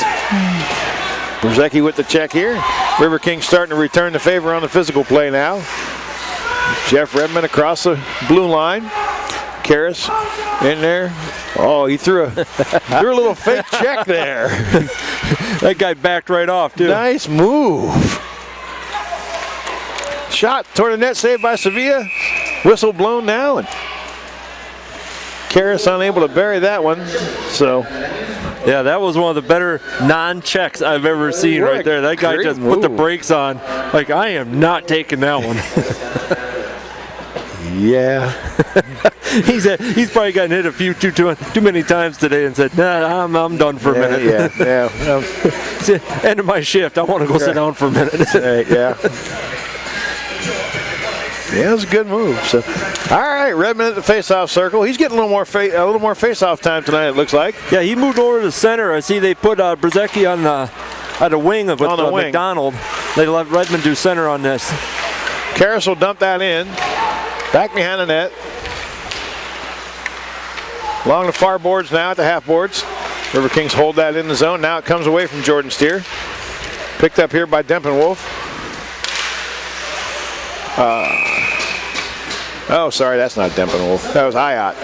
Speaker 1: Brzezicki with the check here. Riverkings starting to return the favor on the physical play now. Jeff Redmond across the blue line. Karras in there. Oh, he threw a little fake check there.
Speaker 3: That guy backed right off, too.
Speaker 1: Nice move. Shot toward the net, saved by Sevilla. Whistle blown now, and Karras unable to bury that one. So,
Speaker 3: yeah, that was one of the better non-checks I've ever seen right there. That guy just put the brakes on. Like, I am not taking that one.
Speaker 1: Yeah.
Speaker 3: He's probably gotten hit a few too many times today and said, nah, I'm done for a minute.
Speaker 1: Yeah.
Speaker 3: It's the end of my shift. I want to go sit down for a minute.
Speaker 1: Yeah, it was a good move. So, all right, Redmond at the face-off circle. He's getting a little more face-off time tonight, it looks like.
Speaker 3: Yeah, he moved over to the center. I see they put Brzezicki on the wing with McDonald. They let Redmond do center on this.
Speaker 1: Karras will dump that in. Back behind the net. Along the far boards now at the half boards. Riverkings hold that in the zone. Now it comes away from Jordan Steer. Picked up here by Dempenwolf. Oh, sorry, that's not Dempenwolf. That was Ayat.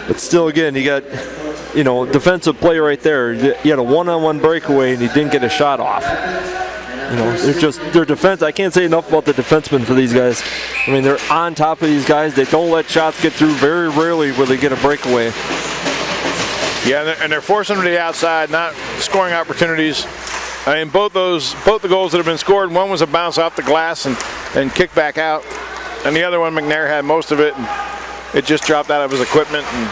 Speaker 3: But still, again, you got, defensive play right there. You had a one-on-one breakaway and he didn't get a shot off. Their defense, I can't say enough about the defensemen for these guys. I mean, they're on top of these guys. They don't let shots get through. Very rarely will they get a breakaway.
Speaker 1: Yeah, and they're forcing them to the outside, not scoring opportunities. I mean, both the goals that have been scored, one was a bounce off the glass and kicked back out. And the other one, McNair had most of it. And it just dropped out of his equipment. And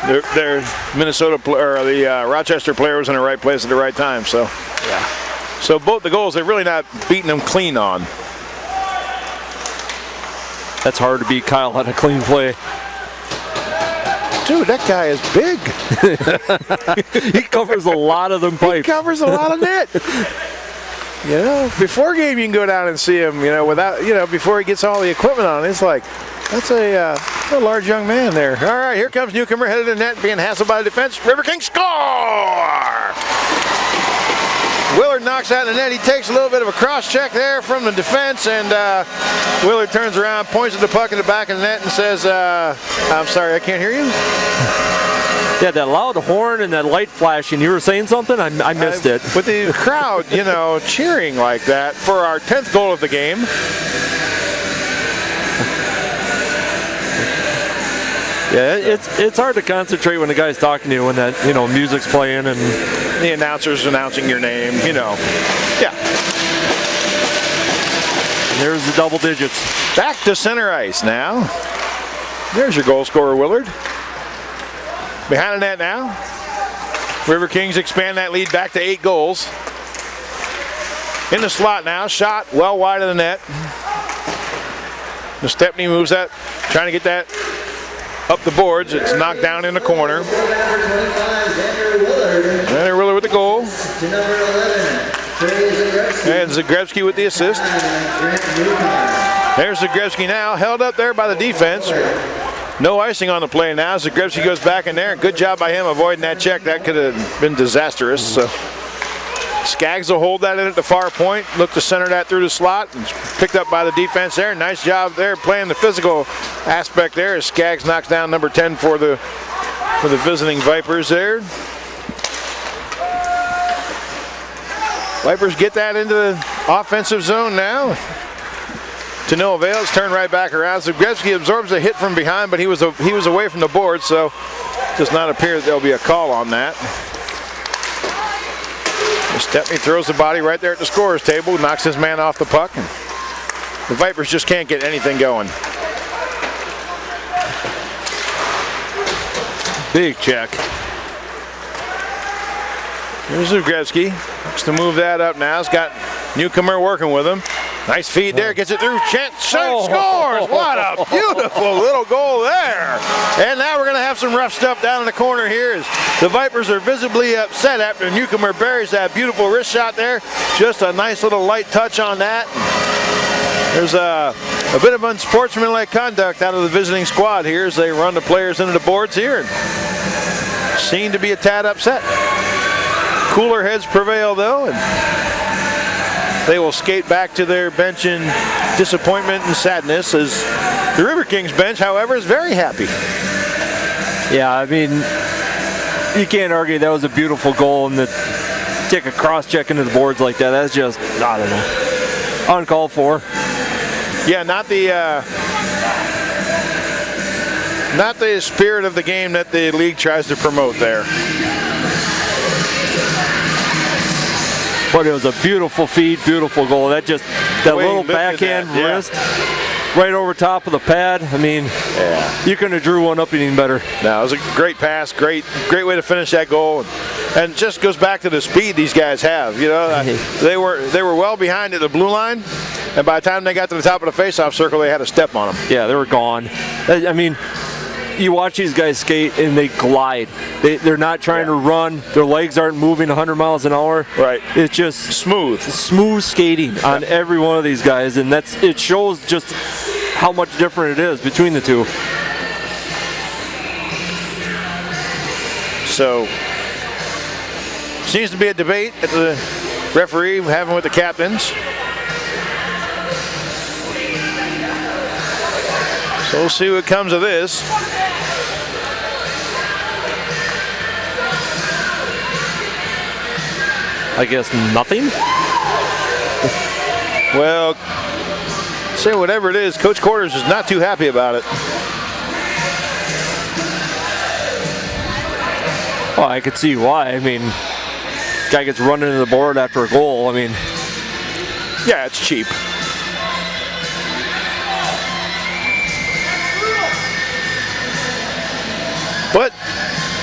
Speaker 1: their the Rochester player was in the right place at the right time. So, yeah. So both the goals, they're really not beating them clean on.
Speaker 3: That's hard to beat Kyle on a clean play.
Speaker 1: Dude, that guy is big.
Speaker 3: He covers a lot of them pipes.
Speaker 1: He covers a lot of net. Before game you can go down and see him, before he gets all the equipment on. It's like, that's a large young man there. All right, here comes newcomer, headed to the net, being hassled by the defense. Riverkings score! Willard knocks out the net. He takes a little bit of a cross check there from the defense, and Willard turns around, points at the puck in the back of the net and says, I'm sorry, I can't hear you.
Speaker 3: Yeah, that loud horn and that light flashing. You were saying something? I missed it.
Speaker 1: With the crowd, cheering like that for our 10th goal of the game.
Speaker 3: Yeah, it's hard to concentrate when the guy's talking to you when that music's playing and
Speaker 1: the announcer's announcing your name. Yeah.
Speaker 3: And there's the double digits.
Speaker 1: Back to center ice now. There's your goal scorer, Willard. Behind the net now. Riverkings expand that lead back to 8 goals. In the slot now, shot well wide of the net. Stepney moves that, trying to get that up the boards. It's knocked down in the corner. Xander Willard with the goal. And Zagrebski with the assist. There's Zagrebski now, held up there by the defense. No icing on the play now. Zagrebski goes back in there. Good job by him avoiding that check. That could have been disastrous. So Skaggs will hold that in at the far point. Look to center that through the slot. It's picked up by the defense there. Nice job there playing the physical aspect there as Skaggs knocks down number 10 for the visiting Vipers there. Vipers get that into the offensive zone now. To no avail. It's turned right back around. Zagrebski absorbs a hit from behind, but he was away from the board, so it does not appear that there'll be a call on that. Stepney throws the body right there at the scorer's table, knocks his man off the puck, and the Vipers just can't get anything going.
Speaker 3: Big check.
Speaker 1: Here's Zagrebski. Looks to move that up now. He's got newcomer working with him. Nice feed there, gets it through, chance, scores! What a beautiful little goal there! And now we're going to have some rough stuff down in the corner here as the Vipers are visibly upset after newcomer buries that beautiful wrist shot there. Just a nice little light touch on that. There's a bit of unsportsmanlike conduct out of the visiting squad here as they run the players into the boards here and seem to be a tad upset. Cooler heads prevail though, and they will skate back to their bench in disappointment and sadness as the Riverkings bench, however, is very happy.
Speaker 3: Yeah, I mean, you can't argue that was a beautiful goal and to take a cross-check into the boards like that, that's just, I don't know, uncalled for.
Speaker 1: Yeah, not the spirit of the game that the league tries to promote there.
Speaker 3: But it was a beautiful feed, beautiful goal. That little backhand wrist right over top of the pad. I mean, yeah, you couldn't have drew one up any better.
Speaker 1: No, it was a great pass, great way to finish that goal, and just goes back to the speed these guys have. They were well behind at the blue line, and by the time they got to the top of the face-off circle, they had a step on them.
Speaker 3: Yeah, they were gone. I mean, you watch these guys skate and they glide. They're not trying to run. Their legs aren't moving 100 miles an hour.
Speaker 1: Right.
Speaker 3: It's just smooth skating on every one of these guys, and it shows just how much different it is between the two.
Speaker 1: So, seems to be a debate at the referee having with the captains. So we'll see what comes of this.
Speaker 3: I guess nothing.
Speaker 1: Well, say whatever it is, Coach Quarters is not too happy about it.
Speaker 3: Well, I could see why. I mean, guy gets run into the board after a goal. I mean,
Speaker 1: yeah, it's cheap. But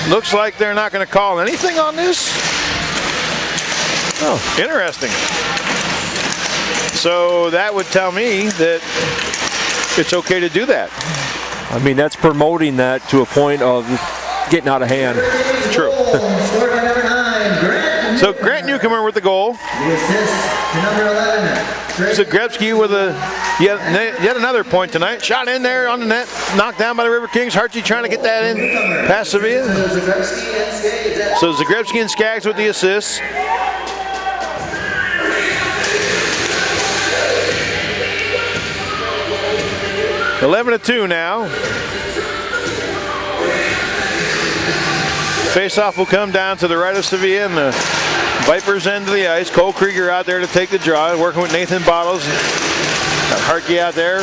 Speaker 1: looks like they're not going to call anything on this. Oh, interesting. So that would tell me that it's okay to do that.
Speaker 3: I mean, that's promoting that to a point of getting out of hand.
Speaker 1: True. So Grant Newcomer with the goal.
Speaker 4: The assist to number 11.
Speaker 1: Zagrebski with yet another point tonight. Shot in there on the net, knocked down by the Riverkings. Hartje trying to get that in past Sevilla. So Zagrebski and Skaggs with the assists. (11-2) now. Face-off will come down to the right of Sevilla and the Vipers end of the ice. Cole Krieger out there to take the draw, working with Nathan Bottles. Got Hartke out there.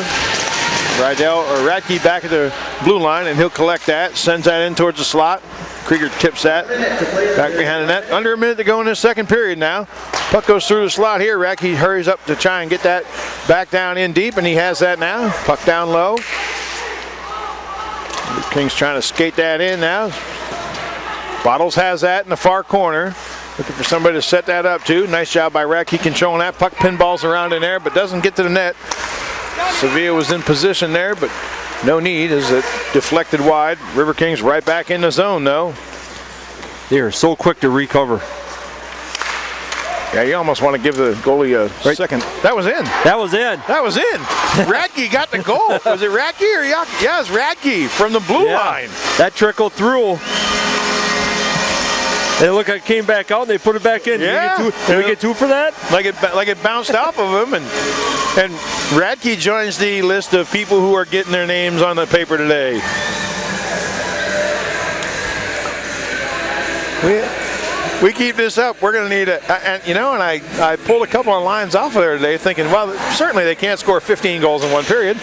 Speaker 1: Radke back at the blue line, and he'll collect that. Sends that in towards the slot. Krieger tips that back behind the net. Under a minute to go in the second period now. Puck goes through the slot here. Radke hurries up to try and get that back down in deep, and he has that now. Puck down low. Kings trying to skate that in now. Bottles has that in the far corner. Looking for somebody to set that up too. Nice job by Radke controlling that. Puck pinballs around in there, but doesn't get to the net. Sevilla was in position there, but no need as it deflected wide. Riverkings right back in the zone though.
Speaker 3: They are so quick to recover.
Speaker 1: Yeah, you almost want to give the goalie a second. That was in.
Speaker 3: That was in.
Speaker 1: That was in. Radke got the goal. Was it Radke or Yaki? Yeah, it's Radke from the blue line.
Speaker 3: That trickled through. And look, I came back out and they put it back in.
Speaker 1: Yeah.
Speaker 3: Did we get two for that?
Speaker 1: Like it bounced off of him, and Radke joins the list of people who are getting their names on the paper today. We keep this up, we're going to need it. And I pulled a couple of lines off of there today thinking, well, certainly they can't score 15 goals in one period.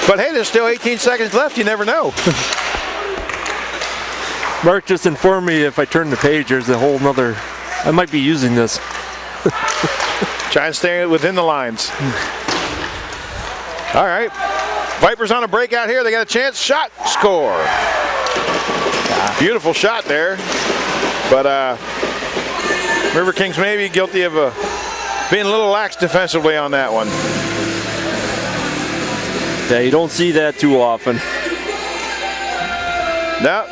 Speaker 1: But hey, there's still 18 seconds left, you never know.
Speaker 3: Mark just informed me if I turn the page, there's a whole nother, I might be using this.
Speaker 1: Try and stay within the lines. All right. Vipers on a breakout here. They got a chance. Shot. Score. Beautiful shot there. But Riverkings may be guilty of being a little lax defensively on that one.
Speaker 3: Yeah, you don't see that too often.
Speaker 1: Now,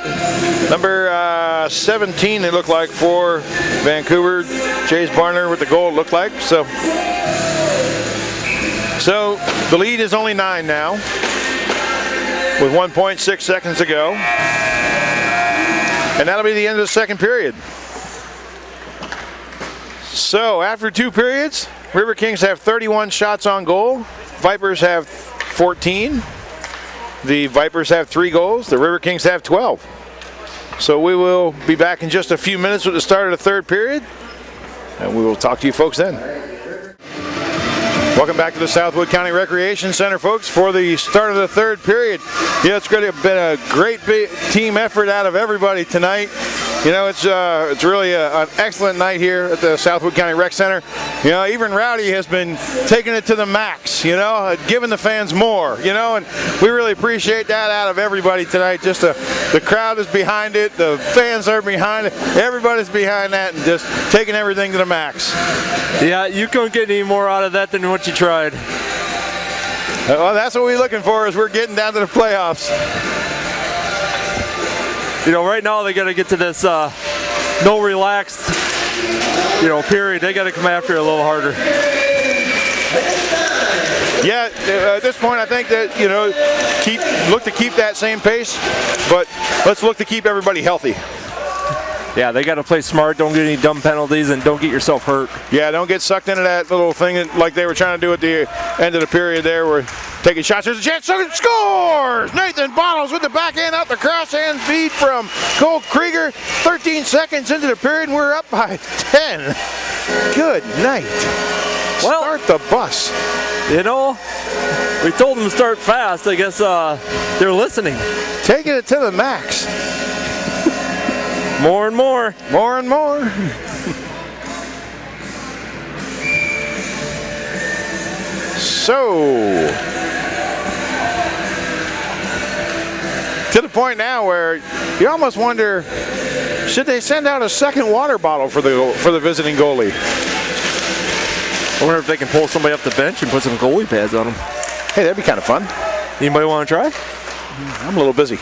Speaker 1: number 17, they look like for Vancouver. Chase Barner with the goal, it looked like. So the lead is only 9 now, with 1.6 seconds to go. And that'll be the end of the second period. So after 2 periods, Riverkings have 31 shots on goal. Vipers have 14. The Vipers have 3 goals. The Riverkings have 12. So we will be back in just a few minutes with the start of the third period. And we will talk to you folks then. Welcome back to the Southwood County Recreation Center, folks, for the start of the third period. Yeah, it's been a great team effort out of everybody tonight. You know, it's really an excellent night here at the Southwood County Rec Center. You know, even Rowdy has been taking it to the max, you know, giving the fans more, you know, and we really appreciate that out of everybody tonight. Just the crowd is behind it, the fans are behind it, everybody's behind that and just taking everything to the max.
Speaker 3: Yeah, you couldn't get any more out of that than what you tried.
Speaker 1: Well, that's what we're looking for as we're getting down to the playoffs.
Speaker 3: You know, right now they got to get to this no relaxed, period. They got to come after it a little harder.
Speaker 1: Yeah, at this point, I think that, you know, look to keep that same pace, but let's look to keep everybody healthy.
Speaker 3: Yeah, they got to play smart. Don't get any dumb penalties and don't get yourself hurt.
Speaker 1: Yeah, don't get sucked into that little thing like they were trying to do at the end of the period there, where taking shots. There's a chance. Scores! Nathan Bottles with the backhand out the crosshand feed from Cole Krieger. 13 seconds into the period, and we're up by 10. Good night.
Speaker 3: Well,
Speaker 1: start the bus.
Speaker 3: You know, we told them to start fast. I guess they're listening.
Speaker 1: Taking it to the max.
Speaker 3: More and more.
Speaker 1: More and more. So, to the point now where you almost wonder, should they send out a second water bottle for the visiting goalie?
Speaker 3: I wonder if they can pull somebody off the bench and put some goalie pads on them.
Speaker 1: Hey, that'd be kind of fun.
Speaker 3: Anybody want to try?
Speaker 1: I'm a little busy.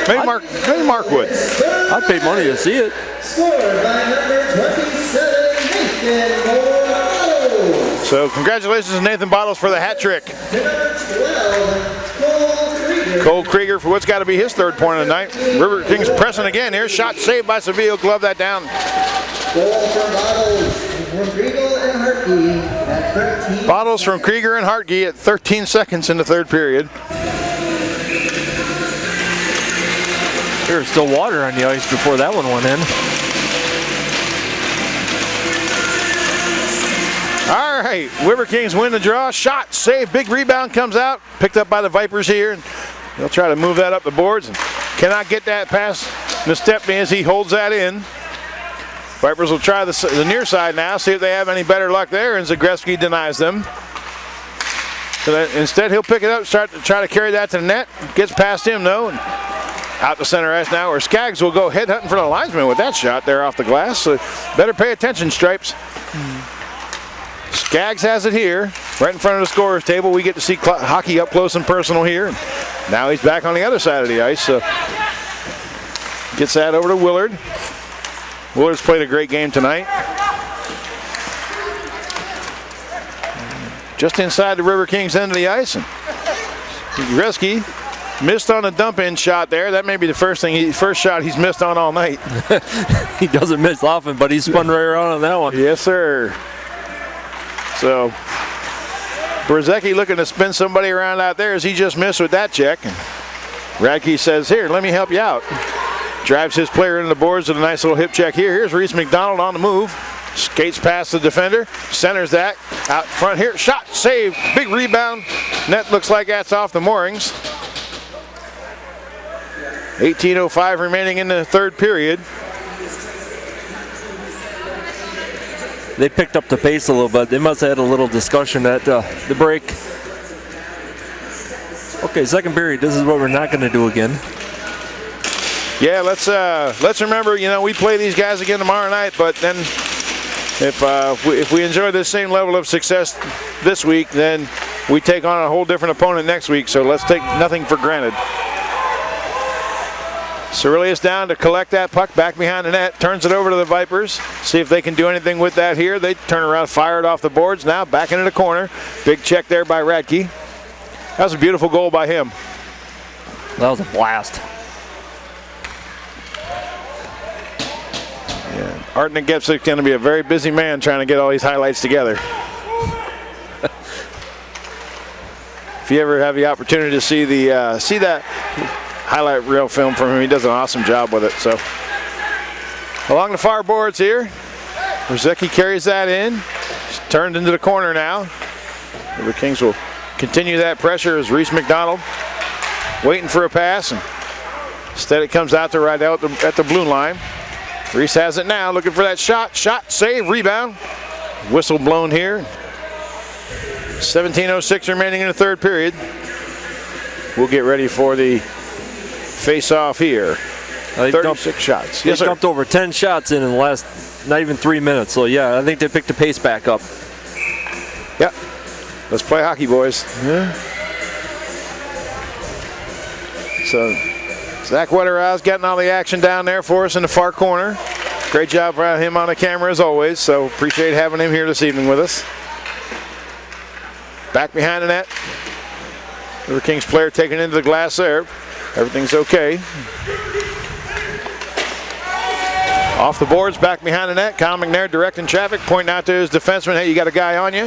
Speaker 1: Maybe Mark would.
Speaker 3: I'd pay money to see it.
Speaker 4: Scored by number 27, Nathan Bottles.
Speaker 1: So congratulations to Nathan Bottles for the hat trick.
Speaker 4: To number 12, Cole Krieger.
Speaker 1: Cole Krieger for what's got to be his third point of the night. Riverkings pressing again here. Shot saved by Seville. Glove that down.
Speaker 4: Goal from Bottles from Krieger and Hartke at 13.
Speaker 1: Bottles from Krieger and Hartke at 13 seconds in the third period.
Speaker 3: There's still water on the ice before that one went in.
Speaker 1: All right, Riverkings win the draw. Shot, save, big rebound comes out. Picked up by the Vipers here. And they'll try to move that up the boards. And cannot get that past Nestepny as he holds that in. Vipers will try the near side now, see if they have any better luck there. And Zagreski denies them. So that, instead, he'll pick it up, start to try to carry that to the net. Gets past him, though. And out to center ice now, where Skaggs will go headhunting for the linesman with that shot there off the glass. So better pay attention, Stripes. Skaggs has it here, right in front of the scorer's table. We get to see hockey up close and personal here. Now he's back on the other side of the ice. So gets that over to Willard. Willard's played a great game tonight. Just inside the Riverkings end of the ice. And Gretzky missed on a dump-in shot there. That may be the first shot he's missed on all night.
Speaker 3: He doesn't miss often, but he spun right around on that one.
Speaker 1: Yes, sir. So, Brzezicki looking to spin somebody around out there as he just missed with that check. And Radke says, here, let me help you out. Drives his player into the boards with a nice little hip check here. Here's Reese McDonald on the move. Skates past the defender, centers that. Out front here, shot, save, big rebound. Net looks like that's off the moorings. 18:05 remaining in the third period.
Speaker 3: They picked up the pace a little bit. They must have had a little discussion at the break. Okay, second period. This is what we're not going to do again.
Speaker 1: Yeah, let's remember, you know, we play these guys again tomorrow night, but then if we enjoy this same level of success this week, then we take on a whole different opponent next week. So let's take nothing for granted. Cerilius down to collect that puck back behind the net, turns it over to the Vipers. See if they can do anything with that here. They turn around, fire it off the boards. Now back into the corner. Big check there by Radke. That was a beautiful goal by him.
Speaker 3: That was a blast.
Speaker 1: Yeah, Art Napgezek's going to be a very busy man trying to get all these highlights together. If you ever have the opportunity to see that highlight reel film from him, he does an awesome job with it. So along the far boards here, Brzezicki carries that in. It's turned into the corner now. The Riverkings will continue that pressure as Reese McDonald waiting for a pass, and instead it comes out to right out at the blue line. Reese has it now, looking for that shot, save, rebound. Whistle blown here. 17:06 remaining in the third period. We'll get ready for the face-off here. 36 shots.
Speaker 3: They dumped over 10 shots in the last, not even 3 minutes. So yeah, I think they picked the pace back up.
Speaker 1: Yep. Let's play hockey, boys. Yeah. So Zach Wetteraz getting all the action down there for us in the far corner. Great job for him on the camera as always. So appreciate having him here this evening with us. back behind the net. Riverkings player taken into the glass there. Everything's okay. Off the boards, back behind the net. Kyle McNair directing traffic, pointing out to his defenseman, hey, you got a guy on you.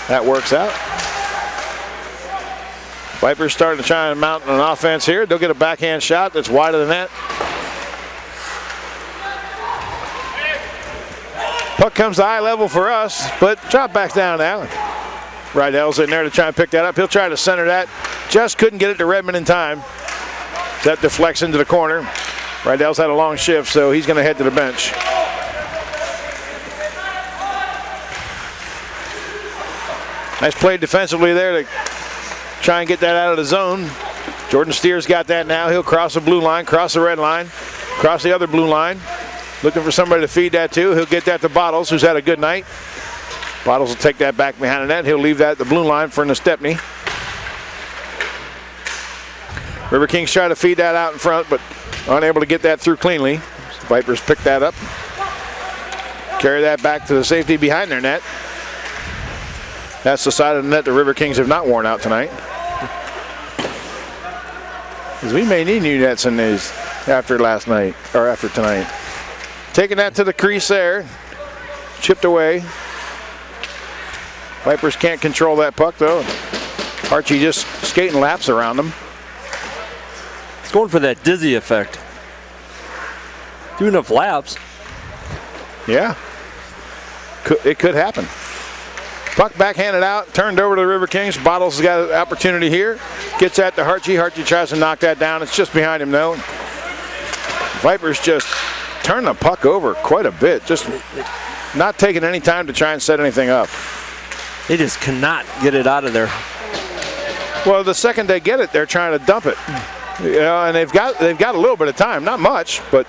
Speaker 1: That works out. Vipers starting to try and mount an offense here. They'll get a backhand shot that's wide of the net. Puck comes to eye level for us, but drop back down now. Rydell's in there to try and pick that up. He'll try to center that. Just couldn't get it to Redmond in time. That deflects into the corner. Rydell's had a long shift, so he's going to head to the bench. Nice play defensively there to try and get that out of the zone. Jordan Steers got that now. He'll cross the blue line, cross the red line, cross the other blue line. Looking for somebody to feed that to. He'll get that to Bottles, who's had a good night. Bottles will take that back behind the net. He'll leave that at the blue line for Nestepny. Riverkings try to feed that out in front, but unable to get that through cleanly. Vipers pick that up. Carry that back to the safety behind their net. That's the side of the net the Riverkings have not worn out tonight. Because we may need new nets in these after last night, or after tonight. Taking that to the crease there. Chipped away. Vipers can't control that puck though. Archie just skating laps around them.
Speaker 3: It's going for that dizzy effect. Do enough laps.
Speaker 1: Yeah. It could happen. Puck backhanded out, turned over to the Riverkings. Bottles has got an opportunity here. Gets that to Hartje. Hartje tries to knock that down. It's just behind him though. Vipers just turn the puck over quite a bit. Just not taking any time to try and set anything up.
Speaker 3: They just cannot get it out of there.
Speaker 1: Well, the second they get it, they're trying to dump it. You know, and they've got a little bit of time, not much, but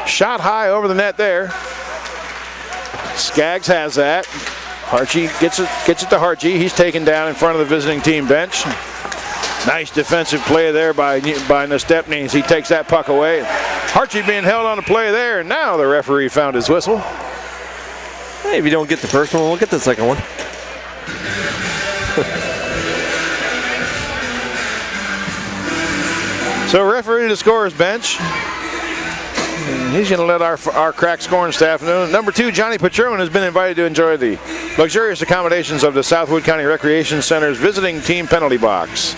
Speaker 1: shot high over the net there. Skaggs has that. Hartje gets it to Hartje. He's taken down in front of the visiting team bench. Nice defensive play there by Nestepny as he takes that puck away. Hartje being held on the play there, and now the referee found his whistle.
Speaker 3: Hey, if you don't get the first one, we'll get the second one.
Speaker 1: So referee to the scorer's bench. And he's going to let our crack scoring staff know. Number 2, Johnny Patron, has been invited to enjoy the luxurious accommodations of the Southwood County Recreation Center's visiting team penalty box.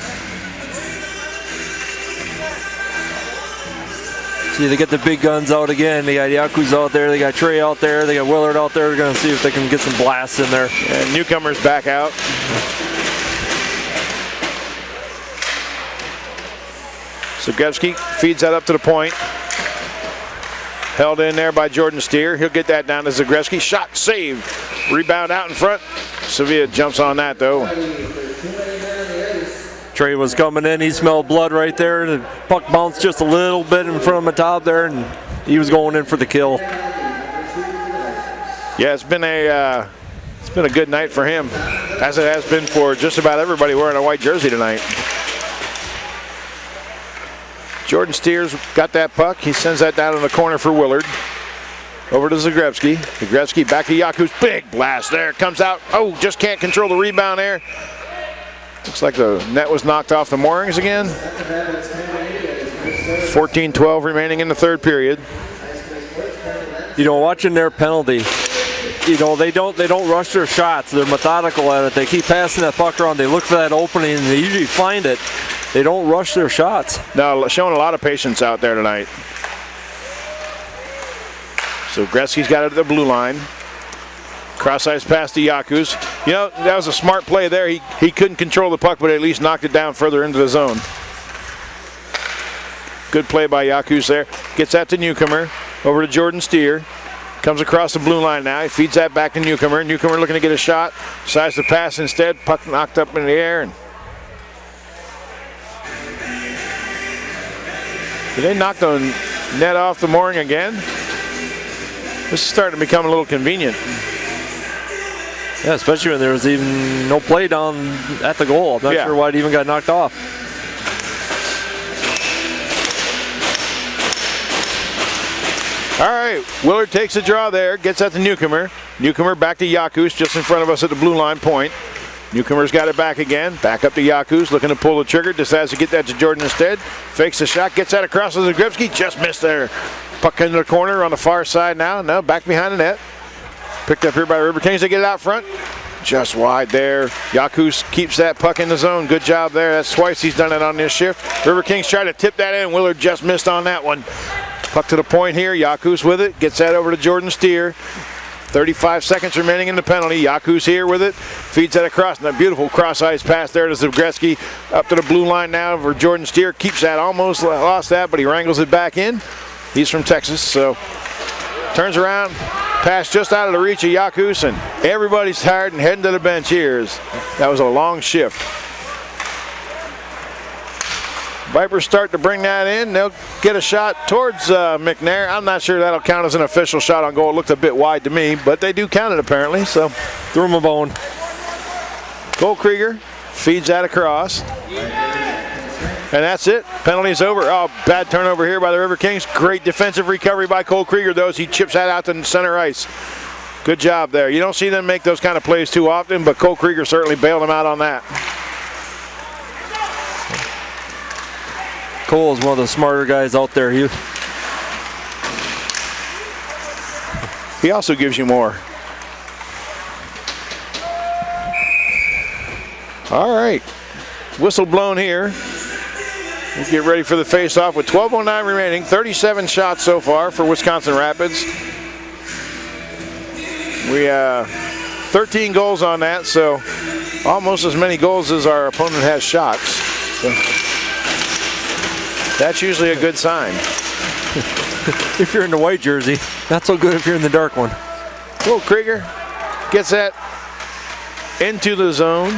Speaker 3: See, they get the big guns out again. They got Yaku's out there. They got Trey out there. They got Willard out there. They're going to see if they can get some blasts in there.
Speaker 1: And newcomers back out. Zagrebski feeds that up to the point. Held in there by Jordan Steer. He'll get that down to Zagrebski. Shot saved. Rebound out in front. Sevilla jumps on that though.
Speaker 3: Trey was coming in. He smelled blood right there. The puck bounced just a little bit in front of the top there, and he was going in for the kill.
Speaker 1: Yeah, it's been a good night for him, as it has been for just about everybody wearing a white jersey tonight. Jordan Steers got that puck. He sends that down in the corner for Willard. Over to Zagrebski. Zagrebski back to Yaku's. Big blast there. Comes out. Oh, just can't control the rebound there. Looks like the net was knocked off the moorings again. 14-12 remaining in the third period.
Speaker 3: You know, watching their penalty, you know, they don't rush their shots. They're methodical at it. They keep passing that puck around. They look for that opening, and they usually find it. They don't rush their shots.
Speaker 1: No, showing a lot of patience out there tonight. So Gretzky's got it at the blue line. Cross-ice pass to Yakus. You know, that was a smart play there. He couldn't control the puck, but at least knocked it down further into the zone. Good play by Yakus there. Gets that to Newcomer. Over to Jordan Steer. Comes across the blue line now. He feeds that back to Newcomer. Newcomer looking to get a shot. Decides to pass instead. Puck knocked up in the air. And did they knock the net off the mooring again? This is starting to become a little convenient.
Speaker 3: Yeah, especially when there was even no play down at the goal. I'm not sure why it even got knocked off.
Speaker 1: All right, Willard takes a draw there, gets that to Newcomer. Newcomer back to Yakus, just in front of us at the blue line point. Newcomer's got it back again. Back up to Yakus, looking to pull the trigger. Decides to get that to Jordan instead. Fakes the shot, gets that across to Zagrebski. Just missed there. Puck into the corner on the far side now. No, back behind the net. Picked up here by the Riverkings. They get it out front. Just wide there. Yakus keeps that puck in the zone. Good job there. That's twice he's done it on this shift. Riverkings try to tip that in. Willard just missed on that one. Puck to the point here. Yakus with it. Gets that over to Jordan Steer. 35 seconds remaining in the penalty. Yaku's here with it. Feeds that across. And a beautiful cross-ice pass there to Zagrebski. Up to the blue line now for Jordan Steer. Keeps that. Almost lost that, but he wrangles it back in. He's from Texas, so turns around. Pass just out of the reach of Yakus, and everybody's tired and heading to the bench here. That was a long shift. Vipers start to bring that in. They'll get a shot towards McNair. I'm not sure that'll count as an official shot on goal. It looked a bit wide to me, but they do count it apparently, so
Speaker 3: Threw him a bone.
Speaker 1: Cole Krieger feeds that across. And that's it. Penalty's over. Oh, bad turnover here by the Riverkings. Great defensive recovery by Cole Krieger, though, as he chips that out to center ice. Good job there. You don't see them make those kind of plays too often, but Cole Krieger certainly bailed them out on that.
Speaker 3: Cole is one of the smarter guys out there.
Speaker 1: He also gives you more. All right. Whistle blown here. We'll get ready for the face-off with 12:09 remaining. 37 shots so far for Wisconsin Rapids. We 13 goals on that, so almost as many goals as our opponent has shots. So that's usually a good sign.
Speaker 3: If you're in the white jersey, not so good if you're in the dark one.
Speaker 1: Cole Krieger gets that into the zone.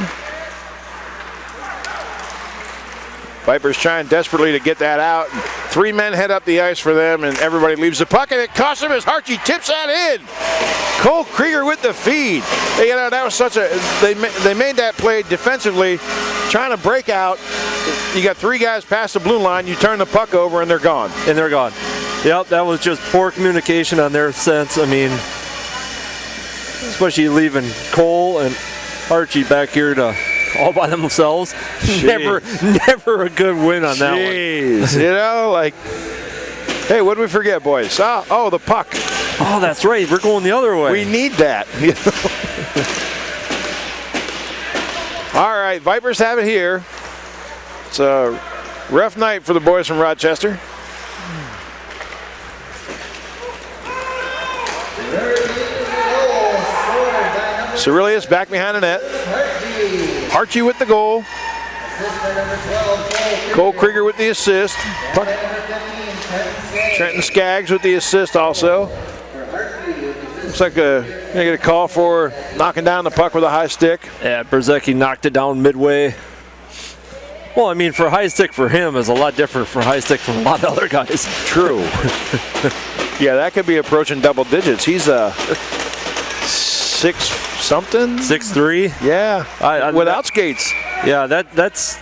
Speaker 1: Vipers trying desperately to get that out. 3 men head up the ice for them, and everybody leaves the puck, and it costs him as Harchie tips that in. Cole Krieger with the feed. You know, that was such a, they made that play defensively, trying to break out. You got 3 guys past the blue line, you turn the puck over, and they're gone.
Speaker 3: And they're gone. Yep, that was just poor communication on their sense. I mean, especially leaving Cole and Archie back here to all by themselves. Never a good win on that one.
Speaker 1: You know, like, hey, what did we forget, boys? Oh, the puck.
Speaker 3: Oh, that's right. We're going the other way.
Speaker 1: We need that. All right, Vipers have it here. It's a rough night for the boys from Rochester. Cerilius back behind the net. Archie with the goal. Cole Krieger with the assist. Trenton Skaggs with the assist also. Looks like they get a call for knocking down the puck with a high stick.
Speaker 3: Yeah, Berzecki knocked it down midway. Well, I mean, for high stick for him is a lot different from high stick from a lot of other guys.
Speaker 1: True. Yeah, that could be approaching double digits. He's a 6-something?
Speaker 3: 6'3".
Speaker 1: Yeah, without skates.
Speaker 3: Yeah, that's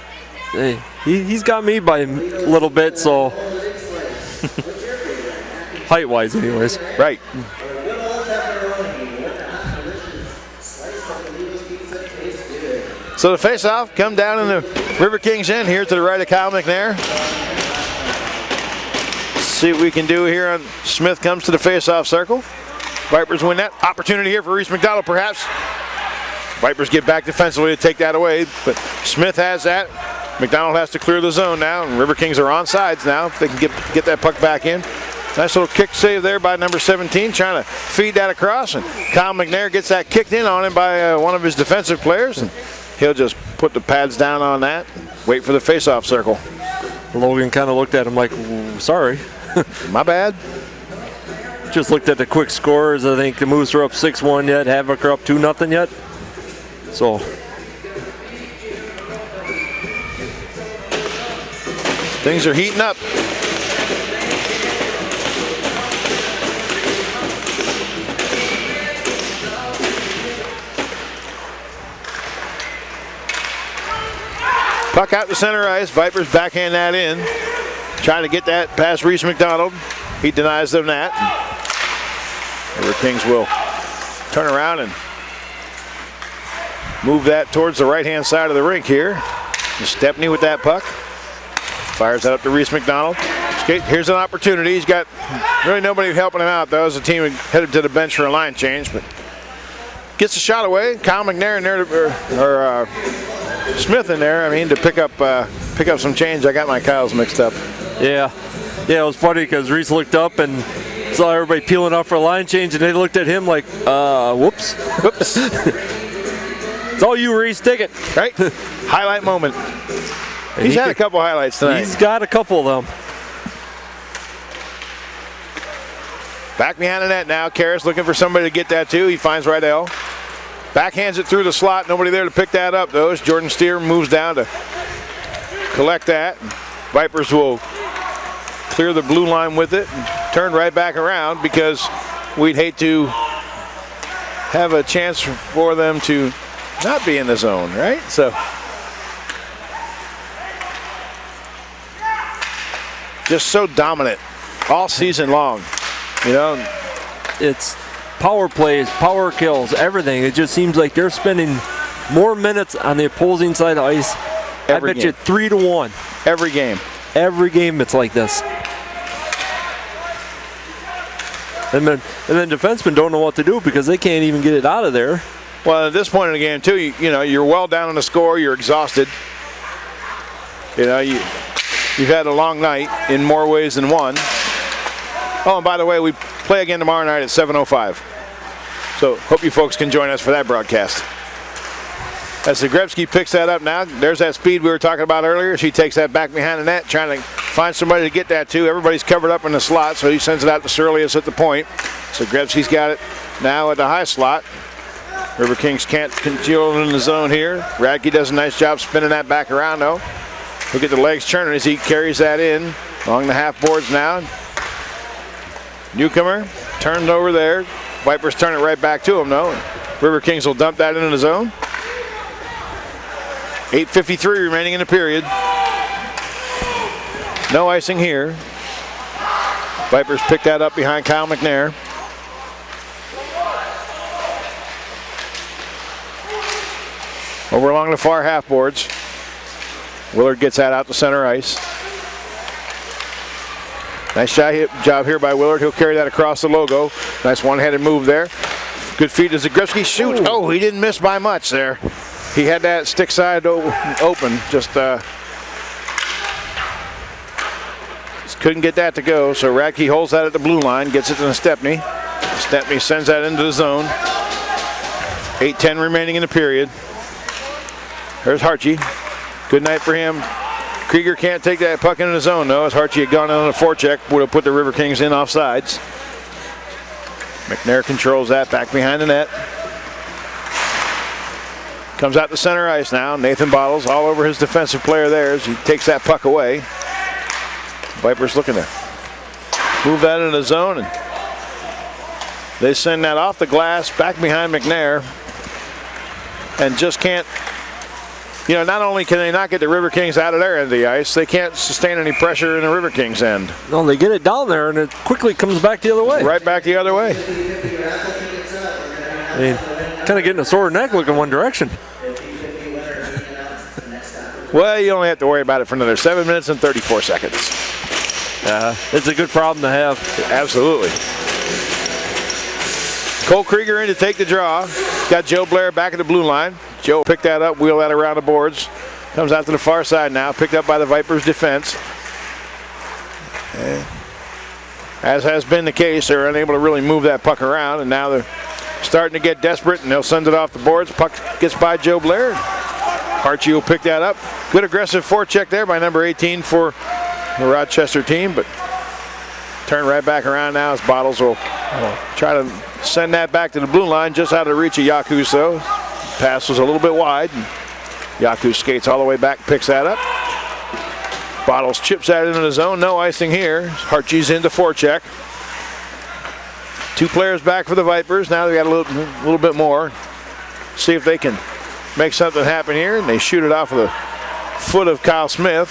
Speaker 3: hey, he's got me by a little bit, so height-wise anyways.
Speaker 1: Right. So the face-off come down in the Riverkings end here to the right of Kyle McNair. See what we can do here. On Smith comes to the face-off circle. Vipers win that. Opportunity here for Reese McDonald, perhaps. Vipers get back defensively to take that away, but Smith has that. McDonald has to clear the zone now, and Riverkings are on sides now if they can get that puck back in. Nice little kick save there by number 17, trying to feed that across, and Kyle McNair gets that kicked in on him by one of his defensive players, and he'll just put the pads down on that and wait for the face-off circle.
Speaker 3: Logan kind of looked at him like, sorry.
Speaker 1: My bad.
Speaker 3: Just looked at the quick scores. I think the Moose are up 6-1 yet. Havoc are up 2-0 yet. So
Speaker 1: things are heating up. Puck out to center ice. Vipers backhand that in. Trying to get that past Reese McDonald. He denies them that. The Kings will turn around and move that towards the right-hand side of the rink here. Stepney with that puck. Fires that up to Reese McDonald. Okay, here's an opportunity. He's got really nobody helping him out, though, as the team headed to the bench for a line change. But gets the shot away. Kyle McNair in there, or Smith in there, to pick up some change. I got my Kyles mixed up.
Speaker 3: Yeah, it was funny because Reese looked up and saw everybody peeling off for a line change, and they looked at him like, whoops.
Speaker 1: Whoops.
Speaker 3: It's all you, Reese. Take it.
Speaker 1: Right? Highlight moment. He's had a couple highlights tonight.
Speaker 3: He's got a couple of them.
Speaker 1: Back behind the net now. Karras looking for somebody to get that to. He finds Rydell. Backhands it through the slot. Nobody there to pick that up, though. As Jordan Steer moves down to collect that. Vipers will clear the blue line with it and turn right back around, because we'd hate to have a chance for them to not be in the zone, right? So just so dominant all season long.
Speaker 3: It's power plays, power kills, everything. It just seems like they're spending more minutes on the opposing side of the ice.
Speaker 1: Every
Speaker 3: I bet
Speaker 1: game.
Speaker 3: you 3-1.
Speaker 1: Every game.
Speaker 3: Every game it's like this. And then defensemen don't know what to do because they can't even get it out of there.
Speaker 1: Well, at this point in the game, too, you're well down on the score. You're exhausted. You've had a long night in more ways than one. Oh, and by the way, we play again tomorrow night at 7:05. So hope you folks can join us for that broadcast. As Zagrebski picks that up now, there's that speed we were talking about earlier. She takes that back behind the net, trying to find somebody to get that to. Everybody's covered up in the slot, so he sends it out to Surlius at the point. Zagrebski's got it now at the high slot. Riverkings can't control in the zone here. Radke does a nice job spinning that back around, though. Look at the legs turning as he carries that in along the half boards now. Newcomer turned over there. Vipers turn it right back to him, though. Riverkings will dump that into the zone. 8:53 remaining in the period. No icing here. Vipers pick that up behind Kyle McNair. Over along the far half boards. Willard gets that out to center ice. Nice job here by Willard. He'll carry that across the logo. Nice one-handed move there. Good feed as Zagrebski shoots. Oh, he didn't miss by much there. He had that stick side open. Just couldn't get that to go. So Radke holds that at the blue line. Gets it to Stepney. Stepney sends that into the zone. 8:10 remaining in the period. There's Hartje. Good night for him. Krieger can't take that puck into the zone, though, as Hartje had gone on a forecheck, would have put the Riverkings in offsides. McNair controls that back behind the net. Comes out to center ice now. Nathan Bottles all over his defensive player there as he takes that puck away. Vipers looking to move that into the zone, and they send that off the glass back behind McNair, and just can't. Not only can they not get the Riverkings out of their end of the ice, they can't sustain any pressure in the Riverkings end.
Speaker 3: No, they get it down there, and it quickly comes back the other way.
Speaker 1: Right back the other way.
Speaker 3: Kind of getting a sore neck looking one direction.
Speaker 1: Well, you only have to worry about it for another 7 minutes and 34 seconds.
Speaker 3: It's a good problem to have.
Speaker 1: Absolutely. Cole Krieger in to take the draw. Got Joe Blair back at the blue line. Joe picked that up, wheel that around the boards. Comes out to the far side now, picked up by the Vipers defense. As has been the case, they're unable to really move that puck around, and now they're starting to get desperate, and they'll send it off the boards. Puck gets by Joe Blair. Hartje will pick that up. Good aggressive forecheck there by number 18 for the Rochester team, but turn right back around now as Bottles will try to send that back to the blue line, just out of reach of Yakus, though. Pass was a little bit wide. Yakus skates all the way back, picks that up. Bottles chips that into the zone. No icing here. Hartje's into forecheck. Two players back for the Vipers. Now they got a little bit more. See if they can make something happen here. And they shoot it off of the foot of Kyle Smith.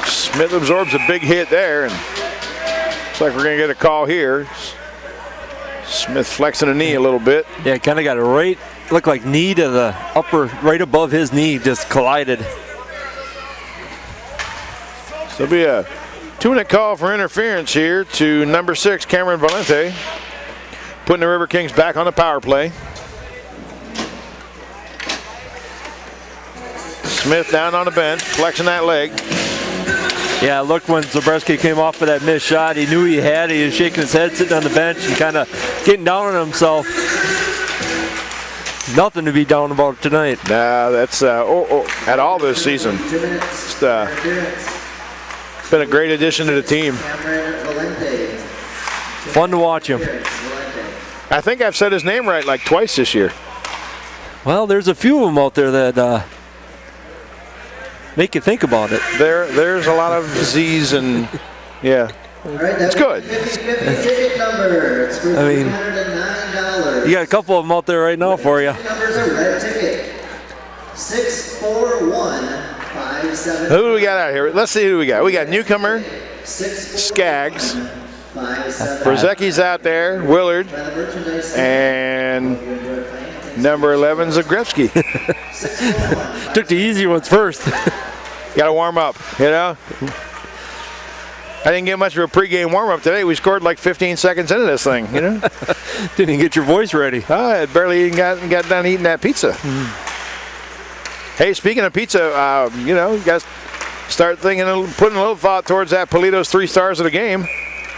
Speaker 1: Smith absorbs a big hit there, and looks like we're going to get a call here. Smith flexing a knee a little bit.
Speaker 3: Yeah, kind of got it right, looked like knee to the upper, right above his knee, just collided.
Speaker 1: So there'll be a 2-minute call for interference here to number 6, Cameron Valente, putting the Riverkings back on the power play. Smith down on the bench, flexing that leg.
Speaker 3: Yeah, look, when Zabreski came off of that missed shot, he knew he had it. He was shaking his head, sitting on the bench, and kind of getting down on himself. Nothing to be down about tonight.
Speaker 1: Nah, that's at all this season. Just, been a great addition to the team.
Speaker 3: Fun to watch him.
Speaker 1: I think I've said his name right like twice this year.
Speaker 3: Well, there's a few of them out there that make you think about it.
Speaker 1: There's a lot of Z's and yeah, it's good.
Speaker 3: I mean, you got a couple of them out there right now for you.
Speaker 4: Numbers are red ticket. 64157.
Speaker 1: Who do we got out here? Let's see who we got. We got newcomer, Skaggs. Brzezicki's out there, Willard, and number 11, Zagrebski.
Speaker 3: Took the easy ones first.
Speaker 1: Got to warm up, you know. I didn't get much of a pregame warm-up today. We scored like 15 seconds into this thing, you know.
Speaker 3: Didn't even get your voice ready.
Speaker 1: I had barely even got done eating that pizza. Hey, speaking of pizza, you know, you guys start thinking, putting a little thought towards that Polito's 3 stars of the game.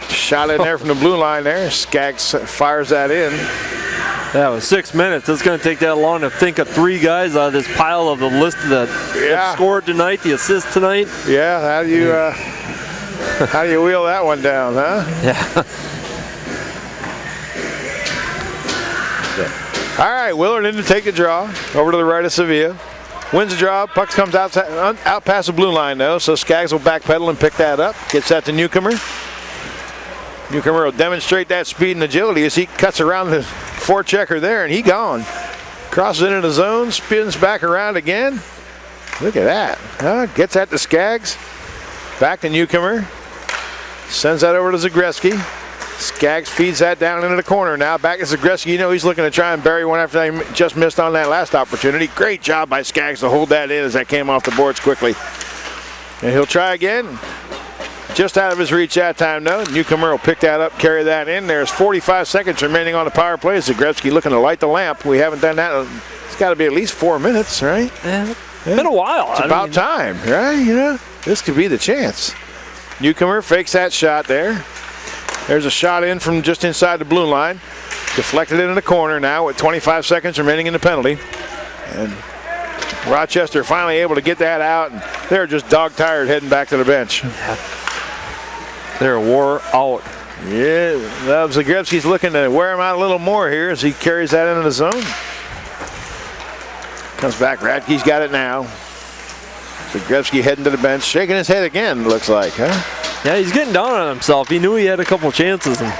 Speaker 1: Shot in there from the blue line there. Skaggs fires that in.
Speaker 3: That was 6 minutes. It's going to take that long to think of 3 guys out of this pile of the list that have scored tonight, the assists tonight.
Speaker 1: Yeah, how do you wheel that one down, huh?
Speaker 3: Yeah.
Speaker 1: All right, Willard in to take the draw over to the right of Sevilla. Wins the draw. Puck comes out past the blue line though, so Skaggs will backpedal and pick that up. Gets that to Newcomer. Newcomer will demonstrate that speed and agility as he cuts around the forechecker there, and he gone. Crosses into the zone, spins back around again. Look at that. Gets that to Skaggs. Back to Newcomer. Sends that over to Zagrebski. Skaggs feeds that down into the corner now. Back to Zagrebski. You know he's looking to try and bury one after they just missed on that last opportunity. Great job by Skaggs to hold that in as that came off the boards quickly. And he'll try again. Just out of his reach that time, though. Newcomer will pick that up, carry that in. There's 45 seconds remaining on the power play. Zagrebski looking to light the lamp. We haven't done that. It's got to be at least 4 minutes, right?
Speaker 3: Yeah. Been a while.
Speaker 1: It's about time, right? You know, this could be the chance. Newcomer fakes that shot there. There's a shot in from just inside the blue line. Deflected into the corner now with 25 seconds remaining in the penalty. And Rochester finally able to get that out. And they're just dog-tired heading back to the bench.
Speaker 3: They're wore out.
Speaker 1: Yeah, Zagrebski's looking to wear him out a little more here as he carries that into the zone. Comes back, Radke's got it now. Zagrebski heading to the bench, shaking his head again, looks like, huh?
Speaker 3: Yeah, he's getting down on himself. He knew he had a couple chances. And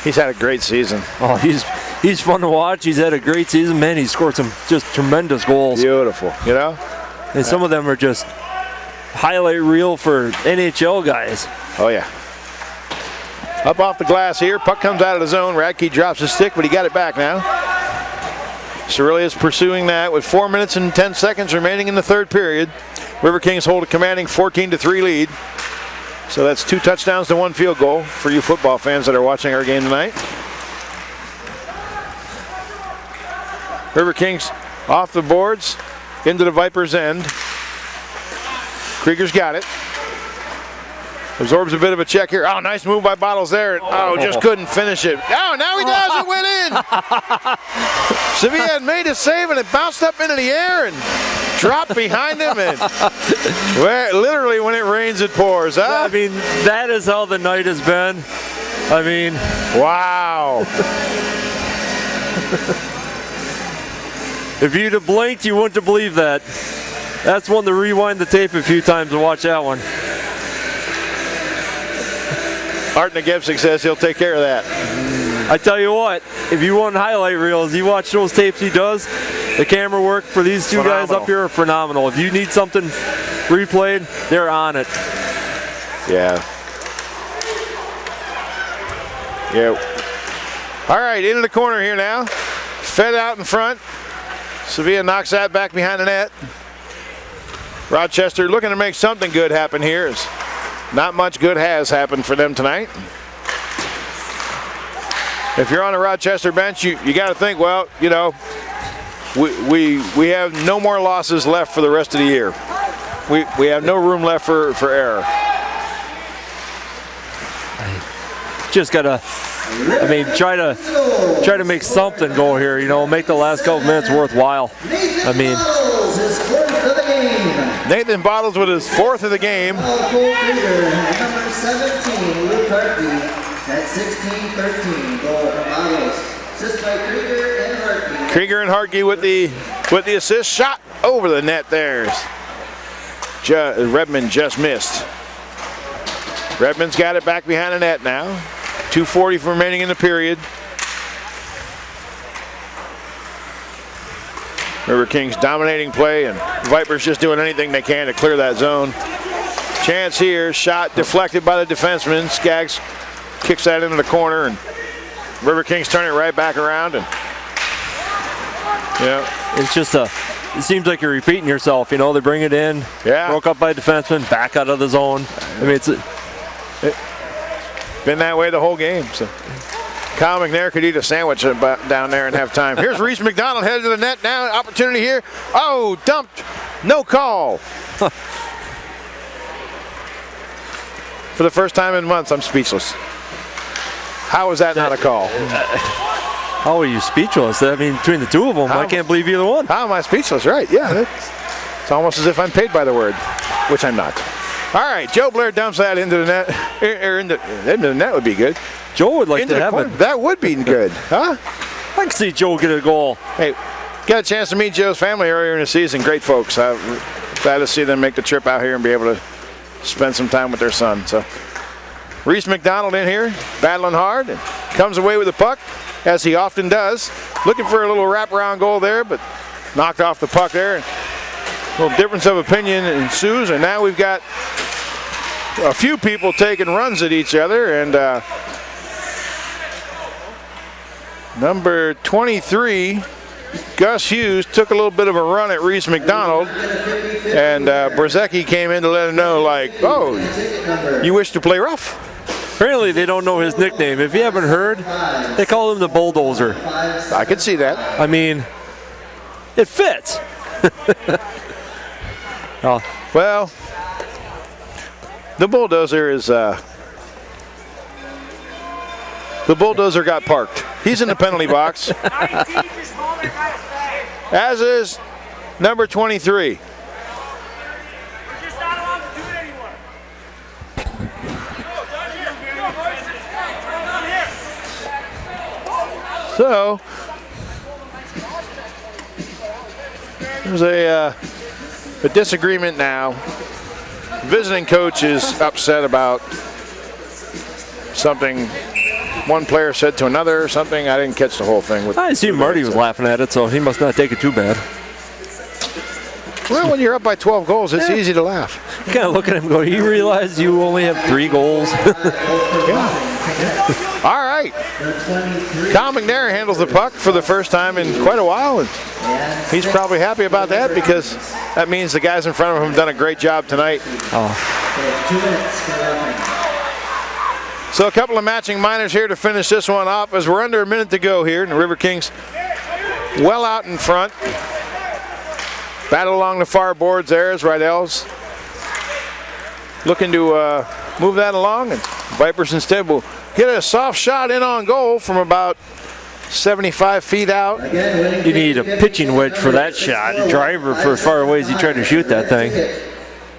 Speaker 1: he's had a great season.
Speaker 3: oh, he's fun to watch. He's had a great season. Man, he's scored some just tremendous goals.
Speaker 1: Beautiful, you know?
Speaker 3: And some of them are just highlight reel for NHL guys.
Speaker 1: Oh, yeah. Up off the glass here. Puck comes out of the zone. Radke drops his stick, but he got it back now. Cerulli's pursuing that with 4 minutes and 10 seconds remaining in the third period. Riverkings hold a commanding 14-3 lead. So that's 2 touchdowns to 1 field goal for you football fans that are watching our game tonight. Riverkings off the boards into the Viper's end. Krieger's got it. Absorbs a bit of a check here. Oh, nice move by Bottles there. Oh, just couldn't finish it. Oh, now he does. It went in. Sevilla had made a save and it bounced up into the air and dropped behind him. And literally, when it rains, it pours. Huh?
Speaker 3: I mean, that is how the night has been. I mean,
Speaker 1: wow.
Speaker 3: If you'd have blinked, you wouldn't have believed that. That's one to rewind the tape a few times to watch that one.
Speaker 1: Art Napgezek says he'll take care of that.
Speaker 3: I tell you what, if you want highlight reels, you watch those tapes he does, the camera work for these two guys up here are phenomenal. If you need something replayed, they're on it.
Speaker 1: Yeah. Yep. All right, into the corner here now. Fed out in front. Sevilla knocks that back behind the net. Rochester looking to make something good happen here. Not much good has happened for them tonight. If you're on the Rochester bench, you got to think, well, you know, we have no more losses left for the rest of the year. We have no room left for error.
Speaker 3: Just gotta, I mean, try to make something go here. You know, make the last couple minutes worthwhile. I mean,
Speaker 1: Nathan Bottles with his 4th of the game.
Speaker 4: Number 17, Luke Hartley. That's 16-13. Goal from Bottles. Assist by Krieger and Hartley.
Speaker 1: Krieger and Hartke with the assist. Shot over the net there. Redmond just missed. Redmond's got it back behind the net now. 2:40 remaining in the period. Riverkings dominating play, and Vipers just doing anything they can to clear that zone. Chance here, shot deflected by the defenseman. Skaggs kicks that into the corner, and Riverkings turn it right back around. And yeah,
Speaker 3: it's just it seems like you're repeating yourself. You know, they bring it in, broke up by a defenseman, back out of the zone. I mean, it's
Speaker 1: been that way the whole game. So Kyle McNair could eat a sandwich down there and have time. Here's Reese McDonald headed to the net now. Opportunity here. Oh, dumped. No call. For the first time in months, I'm speechless. How is that not a call?
Speaker 3: How are you speechless? I mean, between the two of them, I can't believe either one.
Speaker 1: How am I speechless? Right, yeah. It's almost as if I'm paid by the word, which I'm not. All right, Joe Blair dumps that into the net. Into the net would be good.
Speaker 3: Joe would like to have it.
Speaker 1: That would be good, huh?
Speaker 3: I can see Joe get a goal.
Speaker 1: Hey, got a chance to meet Joe's family earlier in the season. Great folks. I'm glad to see them make the trip out here and be able to spend some time with their son. So Reese McDonald in here, battling hard, and comes away with the puck, as he often does. Looking for a little wraparound goal there, but knocked off the puck there. A little difference of opinion ensues, and now we've got a few people taking runs at each other, and number 23, Gus Hughes, took a little bit of a run at Reese McDonald, and Brzezicki came in to let him know, like, oh, you wish to play rough?
Speaker 3: Apparently they don't know his nickname. If you haven't heard, they call him the Bulldozer.
Speaker 1: I could see that.
Speaker 3: I mean, it fits.
Speaker 1: Oh. Well, the Bulldozer is, the Bulldozer got parked. He's in the penalty box. As is number 23. So, there's a disagreement now. Visiting coach is upset about something one player said to another or something. I didn't catch the whole thing.
Speaker 3: I see Marty was laughing at it, so he must not take it too bad.
Speaker 1: Well, when you're up by 12 goals, it's easy to laugh.
Speaker 3: You kind of look at him and go, you realize you only have 3 goals?
Speaker 1: Yeah. All right. Kyle McNair handles the puck for the first time in quite a while, and he's probably happy about that because that means the guys in front of him have done a great job tonight.
Speaker 3: Oh.
Speaker 1: So a couple of matching minors here to finish this one off as we're under a minute to go here, and the Riverkings well out in front. Battle along the far boards there as Rydell's looking to move that along, and Vipers instead will get a soft shot in on goal from about 75 feet out.
Speaker 3: You need a pitching wedge for that shot. A driver for as far away as you try to shoot that thing.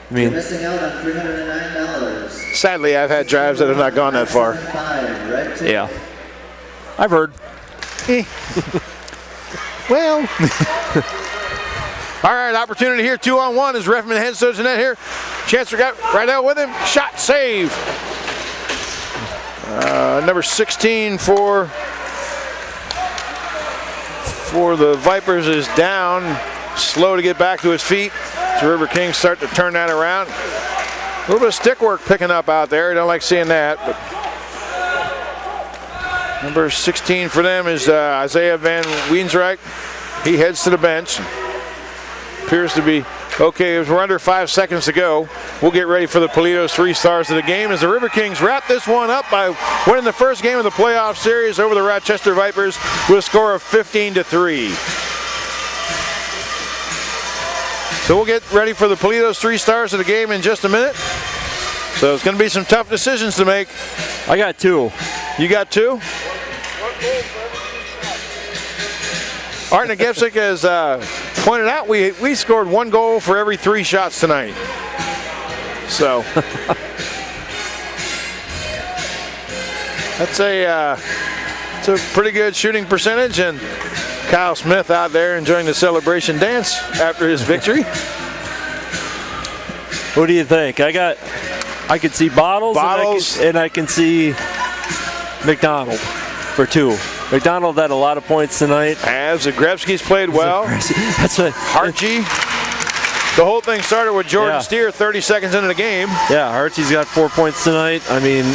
Speaker 3: I mean,
Speaker 4: Missing out on $309.
Speaker 1: Sadly, I've had drives that have not gone that far.
Speaker 3: yeah. I've heard.
Speaker 1: Well. All right, opportunity here, 2-on-1 as Reffman heads towards the net here. Chancer got Rydell with him. Shot, save. Number 16 for the Vipers is down. Slow to get back to his feet. The Riverkings start to turn that around. A little bit of stick work picking up out there. Don't like seeing that. But Number 16 for them is Isaiah Van Weensrijk. He heads to the bench. Appears to be okay. As we're under 5 seconds to go, we'll get ready for the Politos 3 stars of the game as the Riverkings wrap this one up by winning the first game of the playoff series over the Rochester Vipers with a score of 15-3. So we'll get ready for the Politos 3 stars of the game in just a minute. So it's going to be some tough decisions to make.
Speaker 3: I got 2.
Speaker 1: You got 2? Art Napgezek has pointed out we scored 1 goal for every 3 shots tonight. So that's it's a pretty good shooting percentage, and Kyle Smith out there enjoying the celebration dance after his victory.
Speaker 3: What do you think? I can see Bottles. And I can see McDonald for 2. McDonald had a lot of points tonight.
Speaker 1: As Zagrebski's played well.
Speaker 3: That's what
Speaker 1: Hartje. The whole thing started with Jordan Steer 30 seconds into the game.
Speaker 3: Yeah, Hartje's got 4 points tonight. I mean,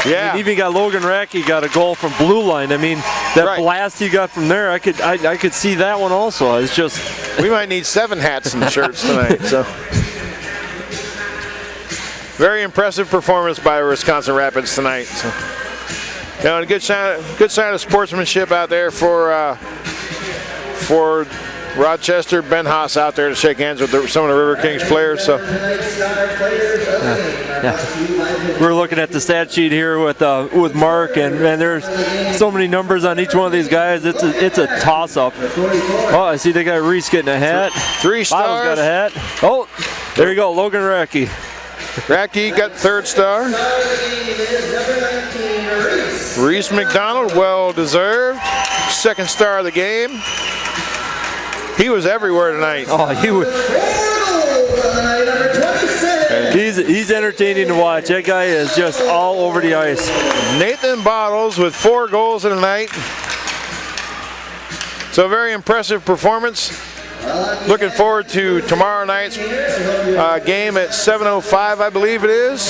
Speaker 1: yeah.
Speaker 3: And even got Logan Racky got a goal from blue line. I mean, that blast he got from there, I could see that one also. It's just
Speaker 1: we might need 7 hats and shirts tonight. So. Very impressive performance by Wisconsin Rapids tonight. So, a good sign of sportsmanship out there for Rochester. Ben Haas out there to shake hands with some of the Riverkings players. So,
Speaker 3: we're looking at the stat sheet here with Mark, and there's so many numbers on each one of these guys. It's a toss-up. Oh, I see they got Reese getting a hat.
Speaker 1: 3 stars.
Speaker 3: Bottles got a hat. Oh, there you go, Logan Racky.
Speaker 1: Racky got 3rd star. Reese McDonald, well deserved. 2nd star of the game. He was everywhere tonight.
Speaker 3: Oh, he was. He's entertaining to watch. That guy is just all over the ice.
Speaker 1: Nathan Bottles with 4 goals in the night. So a very impressive performance. Looking forward to tomorrow night's game at 7:05, I believe it is.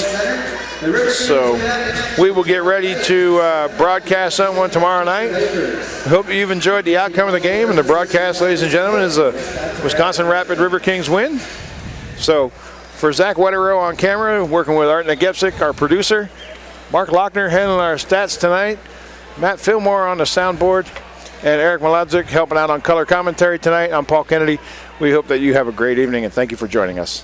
Speaker 1: So we will get ready to broadcast someone tomorrow night. I hope you've enjoyed the outcome of the game, and the broadcast, ladies and gentlemen, is a Wisconsin Rapid Riverkings win. So for Zach Wetterow on camera, working with Art Napgezek, our producer, Mark Lochner handling our stats tonight, Matt Fillmore on the soundboard, and Eric Malodzik helping out on color commentary tonight. I'm Paul Kennedy. We hope that you have a great evening, and thank you for joining us.